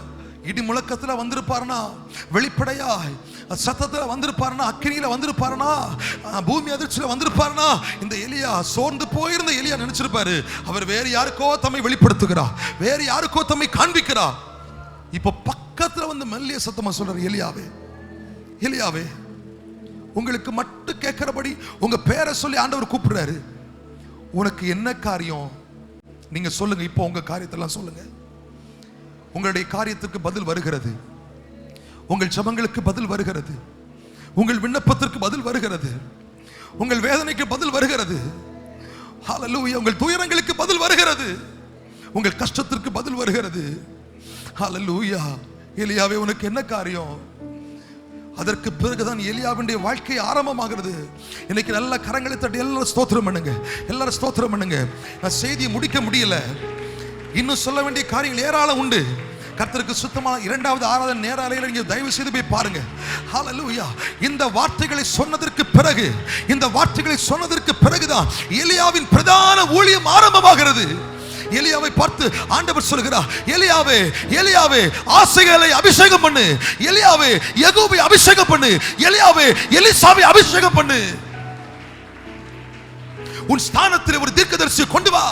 இடி முழக்கத்துல வந்திருப்பாருனா, வெளிப்படையாய் சத்தத்துல வந்திருப்பாருனா, அக்கினியில வந்திருப்பாருனா, பூமி அதிர்ச்சியில வந்திருப்பாருனா, இந்த எலியா சோர்ந்து போயிருந்த எலியா நினைச்சிருப்பாரு, அவர் வேறு யாருக்கோ தம்மை வெளிப்படுத்துகிறார், வேறு யாருக்கோ தம்மை காண்பிக்கிறார். இப்ப பக்கத்துல வந்து மெல்லிய சத்தமா சொல்றாரு, எலியாவே உங்களுக்கு மட்டும் கேட்கிறபடி உங்க பேரை சொல்லி ஆண்டவர் கூப்பிடுறாரு. உனக்கு என்ன காரியம்? நீங்க சொல்லுங்க. இப்போ உங்க காரியத்தெல்லாம் சொல்லுங்க. உங்களுடைய காரியத்திற்கு பதில் வருகிறது, உங்கள் ஜெபங்களுக்கு பதில் வருகிறது, உங்கள் விண்ணப்பத்திற்கு பதில் வருகிறது, உங்கள் வேதனைக்கு பதில் வருகிறது. ஹல்லேலூயா. உங்கள் துயரங்களுக்கு பதில் வருகிறது, உங்கள் கஷ்டத்திற்கு பதில் வருகிறது. ஹல்லேலூயா. எலியாவே உனக்கு என்ன காரியம்? அதற்கு பிறகுதான் எலியாவினுடைய வாழ்க்கை ஆரம்பமாகிறது. இன்னைக்கு நல்ல கரங்களை தட்டி எல்லாரும் ஸ்தோத்திரம் பண்ணுங்க, எல்லாரும் ஸ்தோத்திரம் பண்ணுங்க. நான் செய்தியை முடிக்க முடியல, இன்னும் சொல்ல வேண்டிய காரியங்கள் ஏராளம் உண்டு. கர்த்தருக்கு சுத்தமான 2வது ஆராதனை நேரலையில் நீங்க தயவு செய்து போய் பாருங்க. ஹல்லேலூயா. இந்த வார்த்தைகளை சொன்னதற்கு பிறகுதான் எலியாவின் பிரதான ஊழியம் ஆரம்பமாகிறது. எலியாவை பார்த்து ஆண்டவர் சொல்கிறார், எலியாவே ஆசைகளை அபிஷேகம் பண்ணு, எலியாவே யெகூவை அபிஷேகம் பண்ணு, எலியாவே எலிசாவை அபிஷேகம் பண்ணு. உன் ஸ்தானத்தில் ஒரு தீர்க்கதரிசியை கொண்டு வா.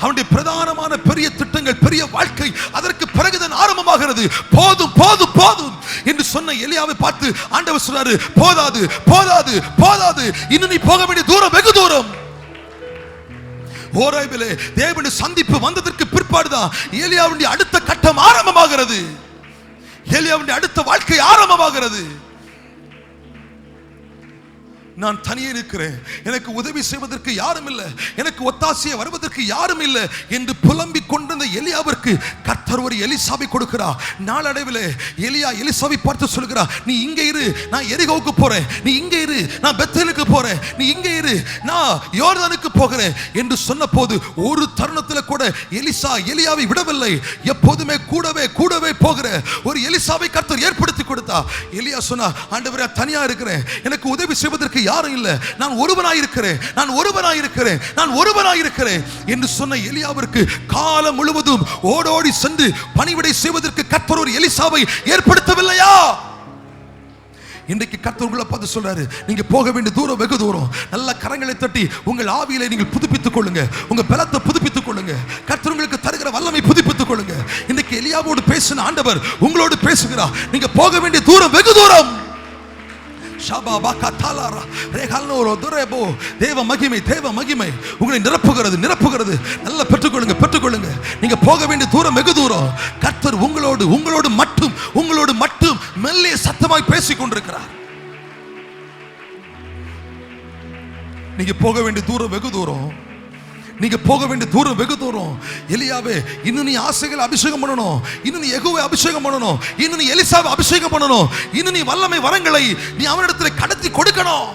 அவனுடைய பிரதானமான பெரிய திட்டங்கள், பெரிய வாழ்க்கை அதற்கு பிறகுதான் ஆரம்பமாகிறது. போதும் போதும் போதும் என்று சொன்ன எலியாவை பார்த்து ஆண்டவர் சொல்றாரு, போதாது போதாது போதாது, இன்னும் நீ போக வேண்டிய தூரம் வெகு தூரம். ஓரேபிலே தேவனுடைய சந்திப்பு வந்ததற்கு பிற்பாடுதான் எலியாவுடைய அடுத்த கட்டம் ஆரம்பமாகிறது. எலியாவுடைய அடுத்த வாழ்க்கை ஆரம்பமாகிறது. நான் தனியே இருக்கிறேன், எனக்கு உதவி செய்வதற்கு யாரும் இல்லை, எனக்கு ஒத்தாசையை வருவதற்கு யாரும் இல்லை என்று புலம்பிக் கொண்டிருந்த எலியாவிற்கு கர்த்தர் ஒரு எலிசாவை கொடுக்கிறார். நாளடைவில் எலியா எலிசாவை பார்த்து சொல்கிறார், நீ இங்கே இரு, நான் எரிகோவுக்கு போறேன், நீ இங்கே இரு, நான் பெத்தேலுக்கு போறேன், நீ இங்கே இரு, நான் யோர்தானுக்கு போகிறேன் என்று சொன்ன போது ஒரு தருணத்தில் கூட எலிசா எலியாவை விடவில்லை. எப்போதுமே கூடவே கூடவே போகிற ஒரு எலிசாவை கர்த்தர் ஏற்படுத்தி கொடுத்தார். எலியா சொன்னா, ஆண்டவரே தனியா இருக்கிறேன், எனக்கு உதவி செய்வதற்கு யாரும் இல்லை, நான் ஒருவனாயிருக்கிறேன், நான் ஒருவனாயிருக்கிறேன், நான் ஒருவனாயிருக்கிறேன் என்று சொன்ன எலியாவிற்கு காலம் முழுவதும் ஓடோடி சென்று பணிவிடை செய்வதற்கு கர்த்தர் ஒரு எலிசாவை ஏற்படுத்தவில்லையா? இன்றைக்கு கர்த்தர் உங்களை பார்த்து சொல்றாரு, நீங்க போக வேண்டிய தூரம் வெகு தூரம். நல்ல கரங்களை தட்டி உங்கள் ஆவியிலே நீங்கள் புதுப்பித்துக் கொள்ளுங்க, உங்க பலத்தை புதுப்பித்துக் கொள்ளுங்க, கர்த்தர் உங்களுக்கு தருகிற வல்லமை புதுப்பித்துக் கொள்ளுங்க. இன்றைக்கு எலியாவோடு பேசின ஆண்டவர் உங்களோடு பேசுகிறார். நீங்க போக வேண்டிய தூரம் வெகு தூரம். தேவ மகிமை, தேவ மகிமை உங்களை நிரப்புகிறது, நிரப்புகிறது. நல்லா பெற்றுக்கொள்ளுங்க, பெற்றுக்கொள்ளுங்க. நீங்க போக வேண்டிய தூரம் வெகு தூரம். கர்த்தர் உங்களோடு உங்களோடு மட்டும் மெல்லிய சத்தமாய் பேசிக் கொண்டிருக்கிறார். நீங்க போக வேண்டிய தூரம் வெகு தூரம், நீங்க போக வேண்டிய தூரம் வெகு தூரம். எலியாவே, இன்னும் நீ ஆசைகளை அபிஷேகம் பண்ணணும், இன்னும் நீ யெகோவாவை அபிஷேகம் பண்ணணும், இன்னும் நீ எலிசாவை அபிஷேகம் பண்ணணும், இன்னும் நீ வல்லமை வரங்களை நீ அவனிடத்தில் கடத்தி கொடுக்கணும்.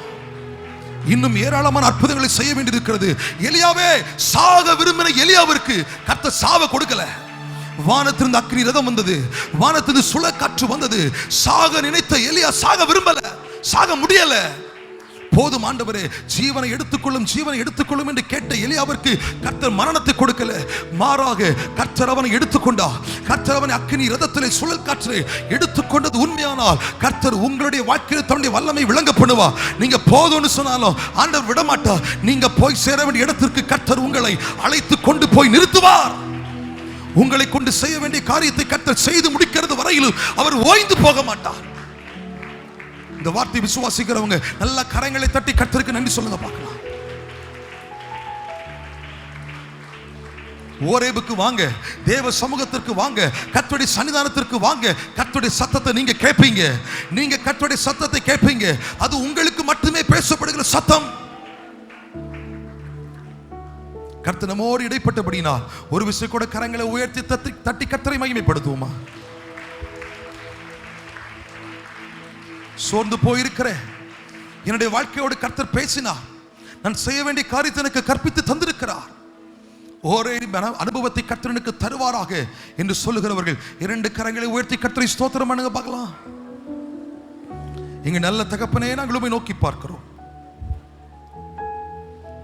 இன்னும் ஏராளமான அற்புதங்களை செய்ய வேண்டியிருக்கிறது. எலியாவே, சாக விரும்பின எலியாவிற்கு கர்த்தர் சாவ கொடுக்கல. வானத்திலிருந்து அக்கினி ரதம் வந்தது, வானத்திலிருந்து சுழற்காற்று வந்தது. சாக நினைத்த எலியா சாக விரும்பல, சாக முடியல. போதும் ஆண்டவரே, ஜீவனை எடுத்துக்கொள்ளும், ஜீவனை எடுத்துக்கொள்ளும் என்று கேட்ட எலியாவிற்கு கர்த்தர் மரணத்தை கொடுக்கல, மாறாக கர்த்தர் அவனை எடுத்துக்கொண்டார். கர்த்தர் அவனை அக்கினி ரதத்திலே சுழல் காற்றிலே எடுத்துக்கொண்டது உண்மையானால் கர்த்தர் உங்களுடைய வாழ்க்கையில் தன்னுடைய வல்லமை விளங்க பண்ணுவார். நீங்க போதும்னு சொன்னாலும் ஆண்டவர் விடமாட்டார். நீங்க போய் சேர வேண்டிய இடத்திற்கு கர்த்தர் உங்களை அழைத்து கொண்டு போய் நிறுத்துவார். உங்களை கொண்டு செய்ய வேண்டிய காரியத்தை கர்த்தர் செய்து முடிக்கிறது வரையிலும் அவர் ஓய்ந்து போக மாட்டார். இந்த வார்த்தை விசுவாசிக்கிறவங்க நல்ல கரங்களை தட்டி கர்த்தருக்கு நன்றி சொல்லுங்க பார்க்கலாம். ஓரேபுக்கு வாங்க, தேவ சமூகத்திற்கு வாங்க, கர்த்தருடைய சன்னிதானத்திற்கு வாங்க. கர்த்தருடைய சத்தத்தை நீங்க கேட்பீங்க. நீங்க கர்த்தருடைய சத்தத்தை கேட்பீங்க. அது உங்களுக்கு மட்டுமே பேசப்படுகிற சத்தம். கர்த்தர் நம்மோடு இடைப்பட்டபடினால் ஒரு விஷயம் கூட கரங்களை உயர்த்தி தட்டி கர்த்தரை மகிமைப்படுத்துவோமா? சோர்ந்து போயிருக்கிற என்னுடைய வாழ்க்கையோடு கர்த்தர் பேசினார். நான் செய்ய வேண்டிய காரியத்தை எனக்கு கற்பித்து தந்திருக்கிறார். ஒரே அனுபவத்தை கர்த்தர் எனக்கு தருவாராக என்று சொல்லுகிறவர்கள் இரண்டு கரங்களை உயர்த்தி கர்த்தரை ஸ்தோத்திரம் பண்ணுங்க பார்க்கலாம். இங்க நல்ல தகப்பனே, நாங்கள் நோக்கி பார்க்கிறோம்.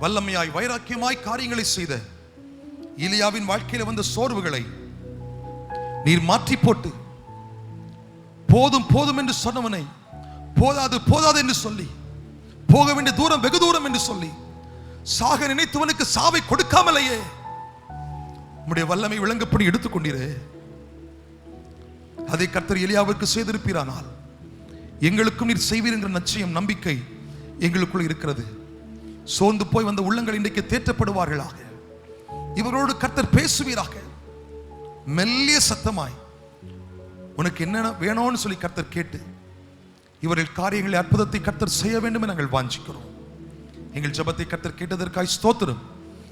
வல்லமையாய் வைராக்கியமாய் காரியங்களை செய்த எலியாவின் வாழ்க்கையில் வந்த சோர்வுகளை நீர் மாற்றி போட்டு, போதும் போதும் என்று சொன்னவனை போதாது போதாது என்று சொல்லி, போக வேண்டிய தூரம் வெகு தூரம் என்று சொல்லி, சாக நினைத்தவனுக்கு சாவை கொடுக்காமலேயே உம்முடைய வல்லமை விளங்கப்படி எடுத்துக்கொண்டீரே. அதை கர்த்தர் எலியாவிற்கு செய்திருப்பீரானால் எங்களுக்கும் நீர் செய்வீர் என்கிற நிச்சயம், நம்பிக்கை எங்களுக்குள் இருக்கிறது. சோர்ந்து போய் வந்த உள்ளங்கள் இன்றைக்கு தேற்றப்படுவார்களாக. இவரோடு கர்த்தர் பேசுவீராக. மெல்லிய சத்தமாய் உனக்கு என்ன வேணும்னு சொல்லி கர்த்தர் கேட்டு இவர்கள் காரியங்களை அற்புதத்தை கர்த்தர் செய்ய வேண்டும் என நாங்கள் வாஞ்சிக்கிறோம். எங்கள் ஜெபத்தை கர்த்தர் கேட்டதற்காய் ஸ்தோத்திரம்.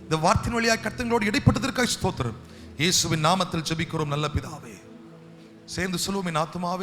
இந்த வார்த்தையின் வழியாய் கர்த்தங்களோடு இடைப்பட்டதற்காய் ஸ்தோத்திரம். இயேசுவின் நாமத்தில் ஜெபிக்கிறோம் நல்ல பிதாவே. சேர்ந்து சொல்லுவோம், என் ஆத்துமாவே